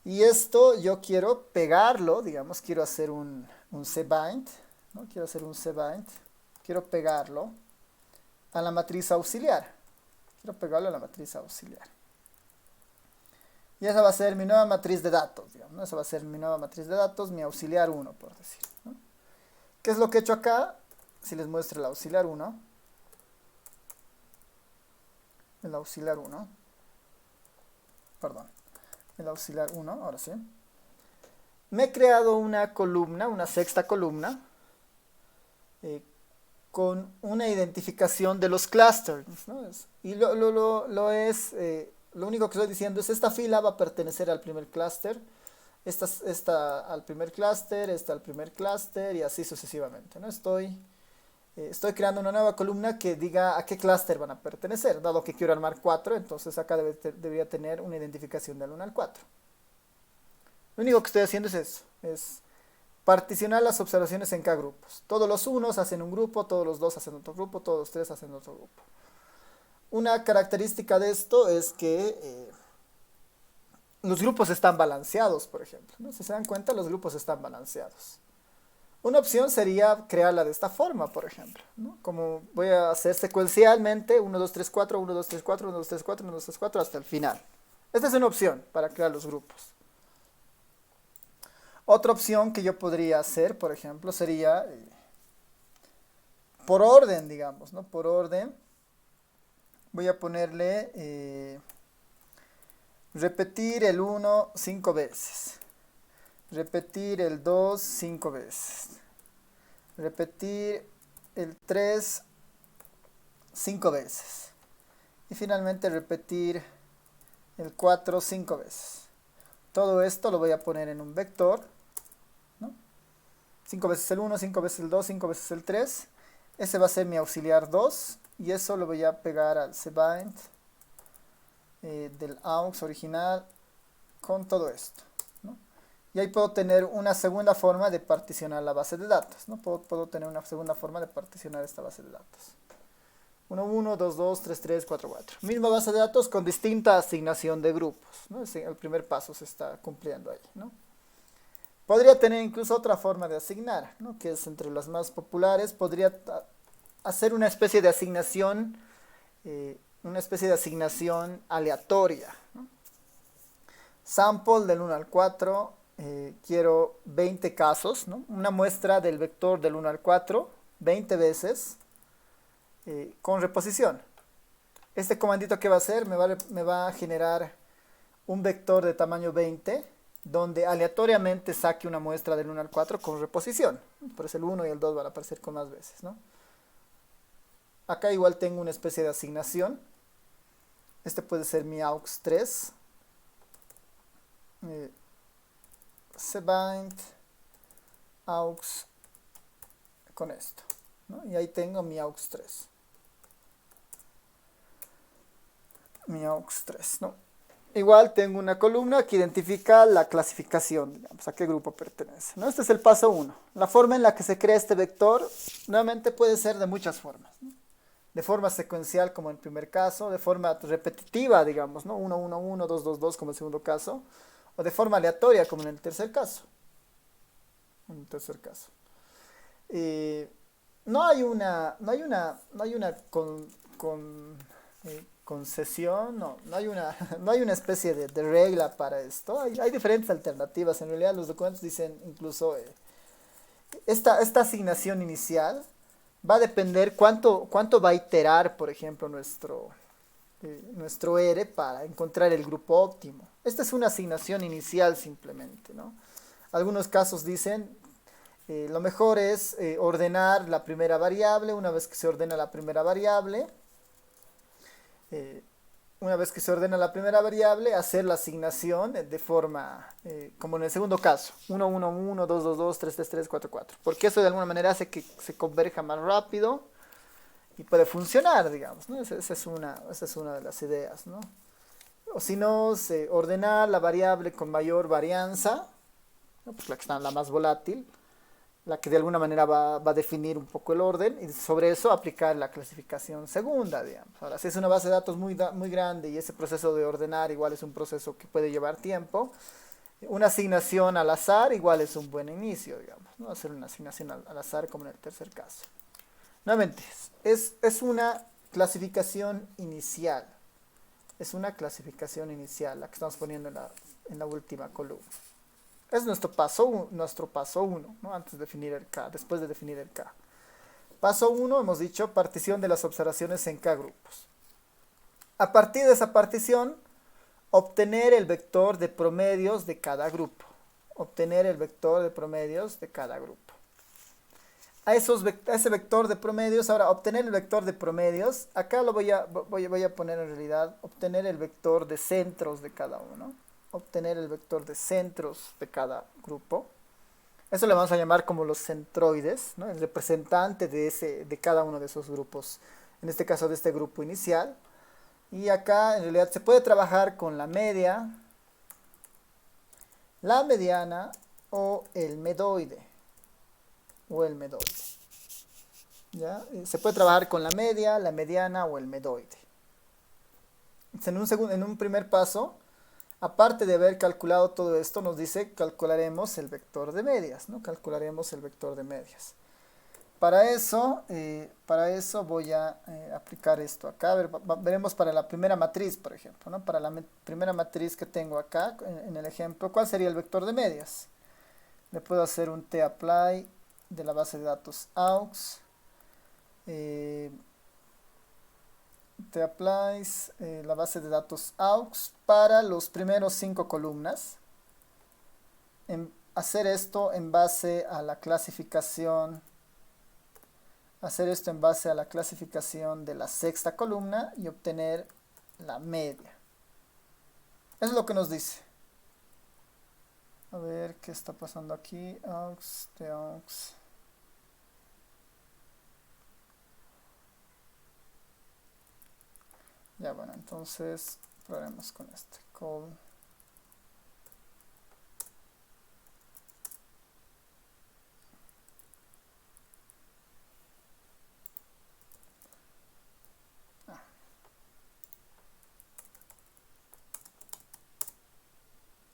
Y esto yo quiero pegarlo, digamos, quiero hacer un cbind, ¿no? Quiero pegarlo a la matriz auxiliar. Y esa va a ser mi nueva matriz de datos, digamos, ¿no? Esa va a ser mi nueva matriz de datos, mi auxiliar 1, por decir, ¿no? ¿Qué es lo que he hecho acá? Si les muestro el auxiliar 1. El auxiliar 1, ahora sí. Me he creado una columna, una sexta columna, con una identificación de los clusters, ¿no? Y lo único que estoy diciendo es esta fila va a pertenecer al primer clúster, esta al primer clúster, esta al primer clúster y así sucesivamente, ¿no? Estoy creando una nueva columna que diga a qué clúster van a pertenecer, dado que quiero armar 4, entonces acá debería tener una identificación del 1 al 4. Lo único que estoy haciendo es eso, es particionar las observaciones en K grupos. Todos los unos hacen un grupo, todos los 2 hacen otro grupo, todos los 3 hacen otro grupo. Una característica de esto es que los grupos están balanceados, por ejemplo, ¿no? Si se dan cuenta, los grupos están balanceados. Una opción sería crearla de esta forma, por ejemplo, ¿no? Como voy a hacer secuencialmente 1, 2, 3, 4, 1, 2, 3, 4, 1, 2, 3, 4, 1, 2, 3, 4 hasta el final. Esta es una opción para crear los grupos. Otra opción que yo podría hacer, por ejemplo, sería por orden, digamos, ¿no? Por orden. Voy a ponerle repetir el 1 5 veces. Repetir el 2 5 veces. Repetir el 3 5 veces. Y finalmente repetir el 4 5 veces. Todo esto lo voy a poner en un vector, ¿no? 5 veces el 1, 5 veces el 2, 5 veces el 3. Ese va a ser mi auxiliar 2. Y eso lo voy a pegar al cbind del aux original con todo esto, ¿no? Y ahí puedo tener una segunda forma de particionar la base de datos, ¿no? Puedo tener una segunda forma de particionar esta base de datos. 1, 1, 2, 2, 3, 3, 4, 4. Misma base de datos con distinta asignación de grupos, ¿no? El primer paso se está cumpliendo ahí, ¿no? Podría tener incluso otra forma de asignar, ¿no? Que es entre las más populares. Podría hacer una especie de asignación aleatoria, ¿no? Sample del 1 al 4, quiero 20 casos, ¿no? Una muestra del vector del 1 al 4, 20 veces, con reposición. Este comandito que va a hacer me va a generar un vector de tamaño 20, donde aleatoriamente saque una muestra del 1 al 4 con reposición. Por eso el 1 y el 2 van a aparecer con más veces, ¿no? Acá igual tengo una especie de asignación. Este puede ser mi aux 3. Cbind aux con esto, ¿no? Y ahí tengo mi aux 3. ¿No? Igual tengo una columna que identifica la clasificación, digamos, a qué grupo pertenece, ¿no? Este es el paso 1. La forma en la que se crea este vector, nuevamente puede ser de muchas formas, ¿no? De forma secuencial como en el primer caso, de forma repetitiva, digamos, ¿no? 1, 1, 1, 2, 2, 2 como en el segundo caso, o de forma aleatoria como en el tercer caso. No hay una concesión, no hay una especie de regla para esto. Hay diferentes alternativas. En realidad los documentos dicen incluso esta asignación inicial va a depender cuánto va a iterar, por ejemplo, nuestro R para encontrar el grupo óptimo. Esta es una asignación inicial simplemente, ¿no? Algunos casos dicen lo mejor es ordenar la primera variable. Una vez que se ordena la primera variable, una vez que se ordena la primera variable, hacer la asignación de forma, como en el segundo caso, 1, 1, 1, 2, 2, 2, 3, 3, 3, 4, 4. Porque eso de alguna manera hace que se converja más rápido y puede funcionar, digamos, ¿no? Esa es una de las ideas, ¿no? O si no, ordenar la variable con mayor varianza, ¿no? Pues la que está la más volátil, la que de alguna manera va a definir un poco el orden y sobre eso aplicar la clasificación segunda, digamos. Ahora, si es una base de datos muy grande y ese proceso de ordenar igual es un proceso que puede llevar tiempo, una asignación al azar igual es un buen inicio, digamos, ¿no? Hacer una asignación al azar como en el tercer caso. Nuevamente, es una clasificación inicial. Es una clasificación inicial la que estamos poniendo en la última columna. Es nuestro paso 1, ¿no? Antes de definir el K, después de definir el K. Paso 1, hemos dicho, partición de las observaciones en K grupos. A partir de esa partición, obtener el vector de promedios de cada grupo. Obtener el vector de promedios de cada grupo. A ese vector de promedios, ahora obtener el vector de promedios, acá lo voy a poner en realidad, obtener el vector de centros de cada uno. Obtener el vector de centros de cada grupo. Eso le vamos a llamar como los centroides, ¿no? El representante de cada uno de esos grupos, en este caso de este grupo inicial. Y acá en realidad se puede trabajar con la media, la mediana o el medoide. ¿Ya? Se puede trabajar con la media, la mediana o el medoide. En un primer paso, aparte de haber calculado todo esto, nos dice calcularemos el vector de medias, ¿no? Calcularemos el vector de medias. Para eso voy a aplicar esto acá. Veremos para la primera matriz, por ejemplo, ¿no? Para la primera matriz que tengo acá, en el ejemplo, ¿cuál sería el vector de medias? Le puedo hacer un tapply de la base de datos aux. Applies la base de datos aux para los primeros 5 columnas. Hacer esto en base a la clasificación. Hacer esto en base a la clasificación de la sexta columna y obtener la media. Eso es lo que nos dice. A ver qué está pasando aquí. Aux de aux. Ya bueno, entonces probaremos con este call.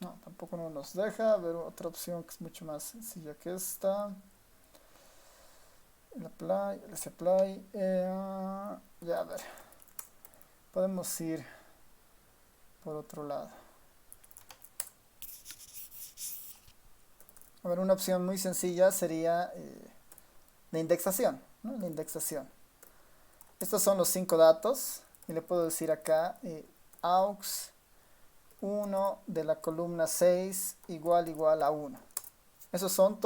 No, tampoco nos deja. A ver otra opción que es mucho más sencilla que esta. El apply, el apply. Ya a ver. Podemos ir por otro lado. A ver, una opción muy sencilla sería la indexación, ¿no? La indexación. Estos son los 5 datos y le puedo decir acá aux 1 de la columna 6 igual a 1. Estos son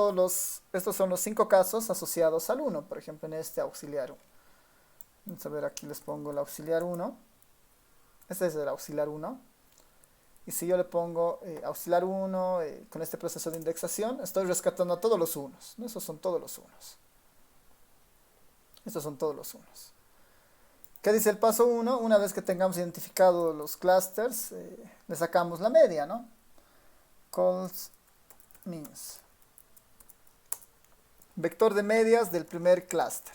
los 5 casos asociados al 1, por ejemplo en este auxiliar 1. Vamos a ver, aquí les pongo el auxiliar 1. Este es el auxiliar 1. Y si yo le pongo auxiliar 1 con este proceso de indexación, estoy rescatando a todos los unos, ¿no? Estos son todos los unos. Estos son todos los unos. ¿Qué dice el paso 1? Una vez que tengamos identificado los clusters, le sacamos la media, ¿no? Calls means. Vector de medias del primer clúster.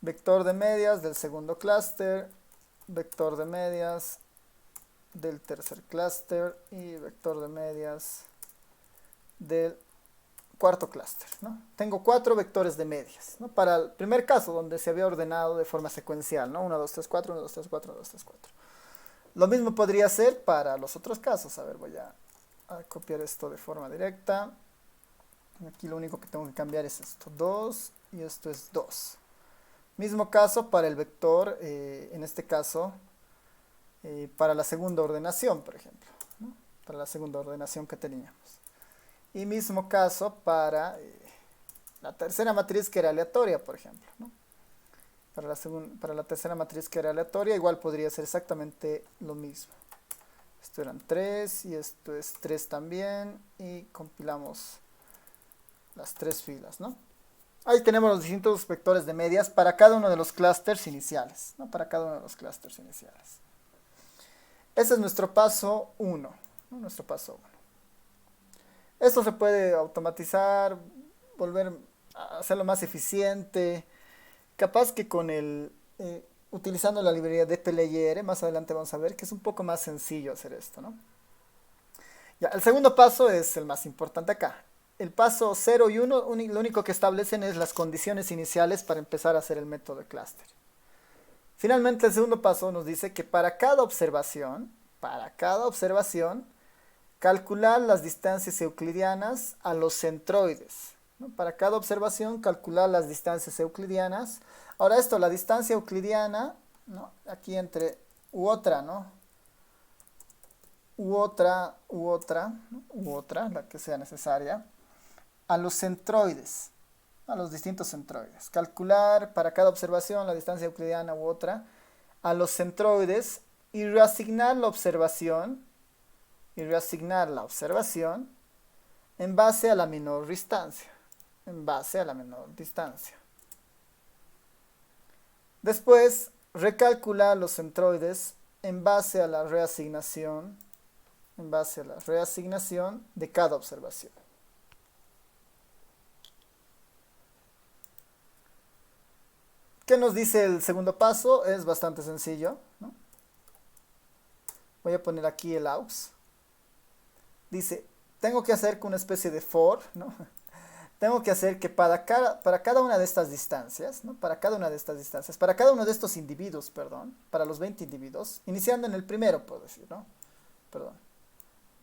Vector de medias del segundo clúster. Vector de medias del tercer clúster. Y vector de medias del cuarto clúster, ¿no? Tengo 4 vectores de medias, ¿no? Para el primer caso, donde se había ordenado de forma secuencial, ¿no? 1, 2, 3, 4, 1, 2, 3, 4, 1, 2, 3, 4. Lo mismo podría ser para los otros casos. A ver, voy a copiar esto de forma directa. Aquí lo único que tengo que cambiar es esto, 2, y esto es 2. Mismo caso para el vector, en este caso, para la segunda ordenación, por ejemplo, ¿no? Para la segunda ordenación que teníamos. Y mismo caso para la tercera matriz que era aleatoria, por ejemplo, ¿no? para la tercera matriz que era aleatoria, igual podría ser exactamente lo mismo. Esto eran 3 y esto es 3 también, y compilamos las 3 filas, ¿no? Ahí tenemos los distintos vectores de medias para cada uno de los clústeres iniciales, ¿no? Para cada uno de los clústeres iniciales. Ese es nuestro paso 1, ¿no? Nuestro paso 1. Esto se puede automatizar, volver a hacerlo más eficiente. Capaz que con utilizando la librería de DPLR, más adelante vamos a ver que es un poco más sencillo hacer esto, ¿no? Ya, el segundo paso es el más importante acá. El paso 0 y 1, lo único que establecen es las condiciones iniciales para empezar a hacer el método de clúster. Finalmente, el segundo paso nos dice que para cada observación, calcular las distancias euclidianas a los centroides, ¿no? Para cada observación, calcular las distancias euclidianas. Ahora esto, la distancia euclidiana, ¿no? Aquí entre u otra, ¿no? U otra, la que sea necesaria, a los centroides, a los distintos centroides. Calcular para cada observación la distancia euclidiana u otra a los centroides y reasignar la observación en base a la menor distancia. Después, recalcular los centroides en base a la reasignación de cada observación. ¿Qué nos dice el segundo paso? Es bastante sencillo, ¿no? Voy a poner aquí el aux. Dice, tengo que hacer una especie de for, ¿no? Tengo que hacer que para cada una de estas distancias, ¿no? Para cada uno de estos individuos, perdón, para los 20 individuos, iniciando en el primero, puedo decir, ¿no? Perdón.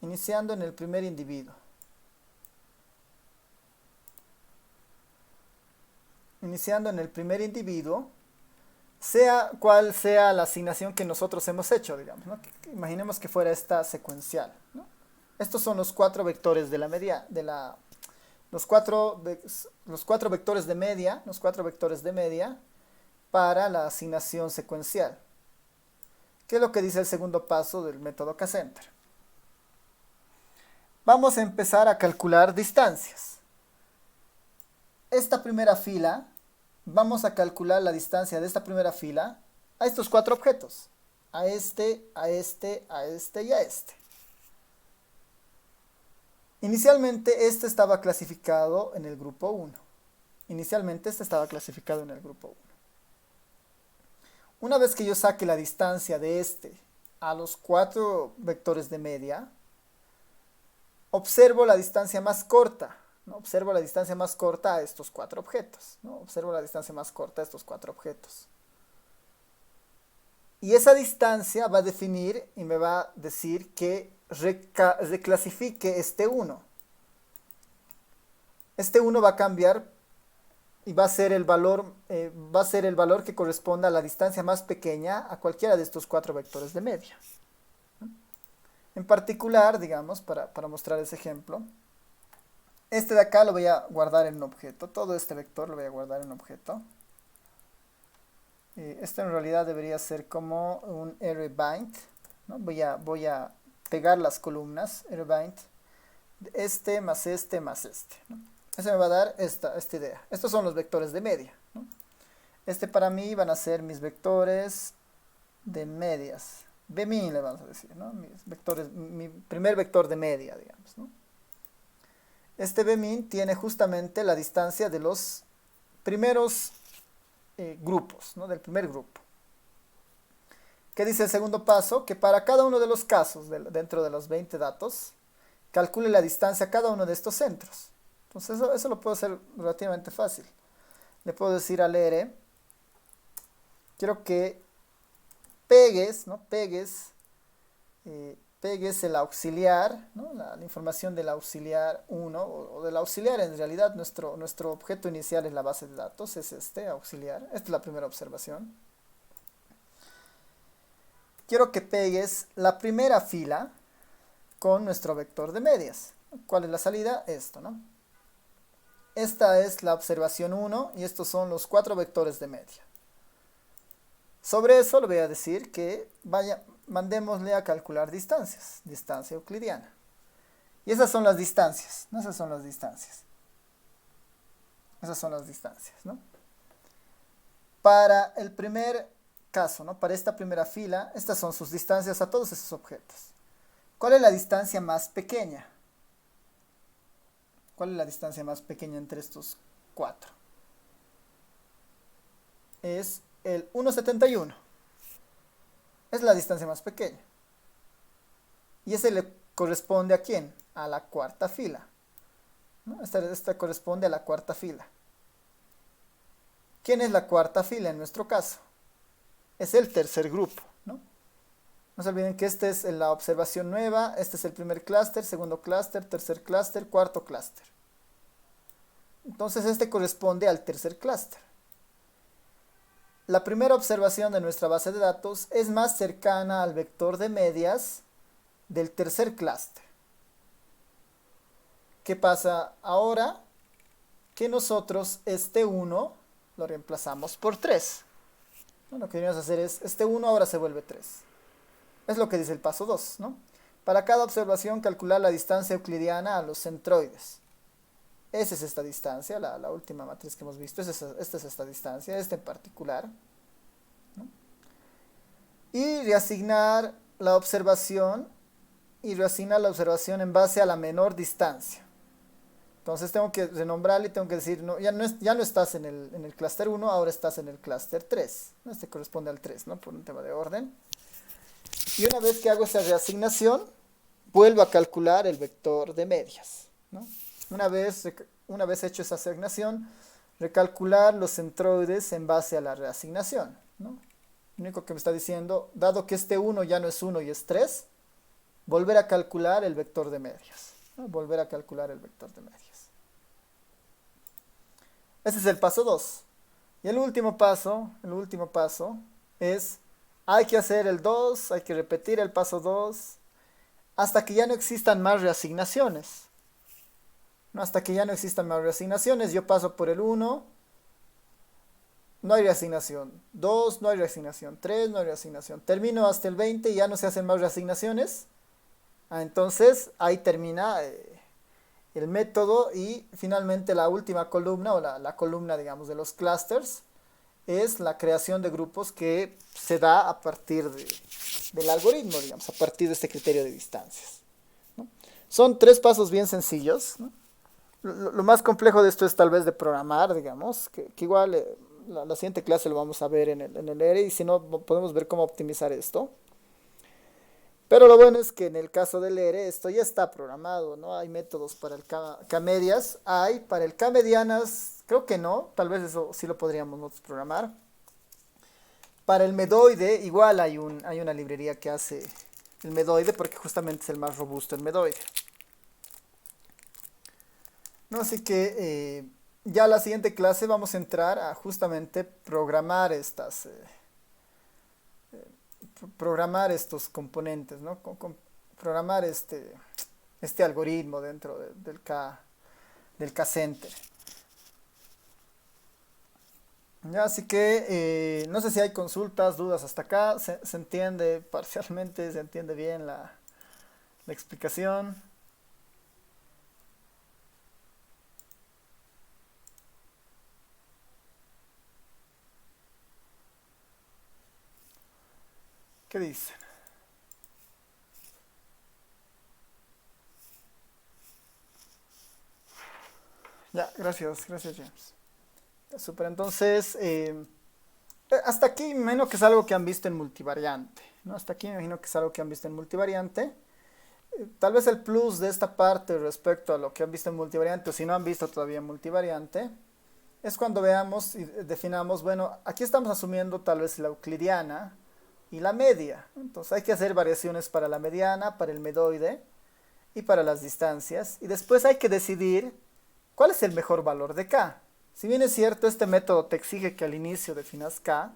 Iniciando en el primer individuo. Sea cual sea la asignación que nosotros hemos hecho, digamos, ¿no? Imaginemos que fuera esta secuencial, ¿no? Estos son los 4 vectores de la media, los cuatro vectores de media para la asignación secuencial. ¿Qué es lo que dice el segundo paso del método K-Center? Vamos a empezar a calcular distancias. Esta primera fila, vamos a calcular la distancia de esta primera fila a estos 4 objetos. A este y a este. Inicialmente este estaba clasificado en el grupo 1. Una vez que yo saque la distancia de este a los 4 vectores de media, observo la distancia más corta, ¿no? Observo la distancia más corta a estos 4 objetos, ¿no? Y esa distancia va a definir y me va a decir que reclasifique este 1. Este 1 va a cambiar y va a ser el valor que corresponda a la distancia más pequeña a cualquiera de estos 4 vectores de media. En particular, digamos, para mostrar ese ejemplo, este de acá lo voy a guardar en un objeto. Todo este vector lo voy a guardar en un objeto. Esto en realidad debería ser como un array-bind, ¿no? Voy a pegar las columnas, array-bind, este más este más este, ¿no? Eso me va a dar esta idea. Estos son los vectores de media, ¿no? Este para mí van a ser mis vectores de medias. Bmin le vamos a decir, ¿no? Mi primer vector de media, digamos, ¿no? Este Bmin tiene justamente la distancia de los primeros grupos, ¿no? Del primer grupo. ¿Qué dice el segundo paso? Que para cada uno de los casos dentro de los 20 datos, calcule la distancia a cada uno de estos centros. Entonces eso lo puedo hacer relativamente fácil. Le puedo decir al R, quiero que pegues, ¿no? Pegues el auxiliar, ¿no? La información del auxiliar 1, o del auxiliar en realidad, nuestro objeto inicial es la base de datos, es este auxiliar. Esta es la primera observación. Quiero que pegues la primera fila con nuestro vector de medias. ¿Cuál es la salida? Esto, ¿no? Esta es la observación 1 y estos son los 4 vectores de media. Sobre eso le voy a decir que mandémosle a calcular distancias, distancia euclidiana. Y esas son las distancias, ¿no? Esas son las distancias. Esas son las distancias, ¿no? Para el primer caso, ¿no? Para esta primera fila, estas son sus distancias a todos esos objetos. ¿Cuál es la distancia más pequeña? ¿Cuál es la distancia más pequeña entre estos cuatro? Es el 1,71. Es la distancia más pequeña. Y ese le corresponde ¿a quién? A la cuarta fila, ¿no? Esta corresponde a la cuarta fila. ¿Quién es la cuarta fila en nuestro caso? Es el tercer grupo, ¿no? No se olviden que esta es la observación nueva, este es el primer clúster, segundo clúster, tercer clúster, cuarto clúster. Entonces este corresponde al tercer clúster. La primera observación de nuestra base de datos es más cercana al vector de medias del tercer clúster. ¿Qué pasa ahora? Que nosotros este 1 lo reemplazamos por 3. Lo que venimos a hacer es, este 1 ahora se vuelve 3. Es lo que dice el paso 2, ¿no? Para cada observación calcular la distancia euclidiana a los centroides. Esa es esta distancia, la última matriz que hemos visto, esta es esta distancia, esta en particular, ¿no? Y reasignar la observación, en base a la menor distancia. Entonces tengo que renombrarle y tengo que decir, no, ya no estás en el clúster 1, ahora estás en el clúster 3. Este corresponde al 3, ¿no? Por un tema de orden. Y una vez que hago esa reasignación, vuelvo a calcular el vector de medias, ¿no? Una vez hecho esa asignación, recalcular los centroides en base a la reasignación, ¿no? Lo único que me está diciendo, dado que este 1 ya no es 1 y es 3, volver a calcular el vector de medias, ¿no? Volver a calcular el vector de medias. Ese es el paso 2. Y el último paso es, hay que hacer el 2, hay que repetir el paso 2, hasta que ya no existan más reasignaciones. ¿No? Hasta que ya no existan más reasignaciones, yo paso por el 1, no hay reasignación, 2, no hay reasignación, 3, no hay reasignación, termino hasta el 20 y ya no se hacen más reasignaciones. Entonces ahí termina el método y finalmente la última columna o la columna, digamos, de los clusters es la creación de grupos que se da a partir del algoritmo, digamos, a partir de este criterio de distancias, ¿no? Son 3 pasos bien sencillos, ¿no? Lo más complejo de esto es tal vez de programar, digamos, que igual la siguiente clase lo vamos a ver en el ERE y si no podemos ver cómo optimizar esto. Pero lo bueno es que en el caso del ERE esto ya está programado, ¿no? Hay métodos para el K-medias, para el K-medianas, creo que no, tal vez eso sí lo podríamos nosotros programar. Para el medoide, igual hay una librería que hace el medoide porque justamente es el más robusto el medoide. No, así que ya la siguiente clase vamos a entrar a justamente programar programar estos componentes, ¿no? Programar este algoritmo dentro del K-center. Ya, así que no sé si hay consultas, dudas hasta acá. Se entiende parcialmente, se entiende bien la explicación. ¿Qué dicen? Ya, gracias James. Súper, entonces, hasta aquí me imagino que es algo que han visto en multivariante, ¿no? Hasta aquí me imagino que es algo que han visto en multivariante. Tal vez el plus de esta parte respecto a lo que han visto en multivariante, o si no han visto todavía en multivariante, es cuando veamos y definamos, bueno, aquí estamos asumiendo tal vez la euclidiana y la media. Entonces hay que hacer variaciones para la mediana, para el medoide y para las distancias. Y después hay que decidir cuál es el mejor valor de K. Si bien es cierto, este método te exige que al inicio definas K,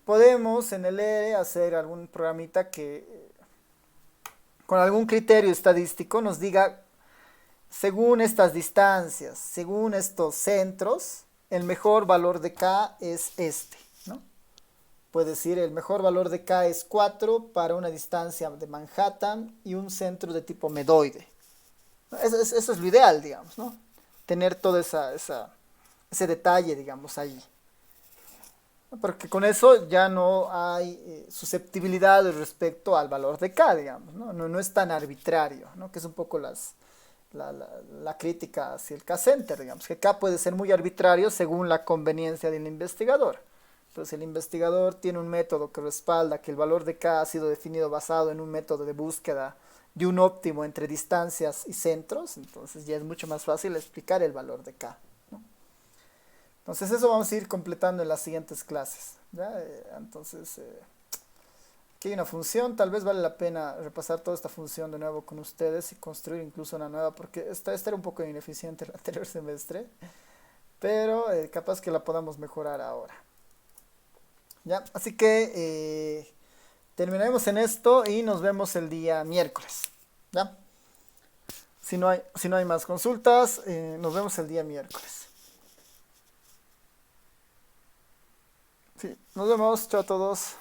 podemos en el ERE hacer algún programita que con algún criterio estadístico nos diga, según estas distancias, según estos centros, el mejor valor de K es este, ¿no? puede decir el mejor valor de K es 4 para una distancia de Manhattan y un centro de tipo medoide. Eso es lo ideal, digamos, ¿no? Tener todo ese detalle, digamos, ahí. Porque con eso ya no hay susceptibilidad respecto al valor de K, digamos, ¿no? No es tan arbitrario, ¿no? Que es un poco la crítica hacia el K-Center, digamos, que K puede ser muy arbitrario según la conveniencia del investigador. Entonces el investigador tiene un método que respalda que el valor de K ha sido definido basado en un método de búsqueda de un óptimo entre distancias y centros, entonces ya es mucho más fácil explicar el valor de K, ¿no? Entonces eso vamos a ir completando en las siguientes clases, ¿ya? Entonces, aquí hay una función, tal vez vale la pena repasar toda esta función de nuevo con ustedes y construir incluso una nueva, porque esta era un poco ineficiente el anterior semestre, pero capaz que la podamos mejorar ahora. ¿Ya? Así que terminaremos en esto y nos vemos el día miércoles. ¿Ya? Si no hay más consultas, nos vemos el día miércoles. Sí, nos vemos, chao a todos.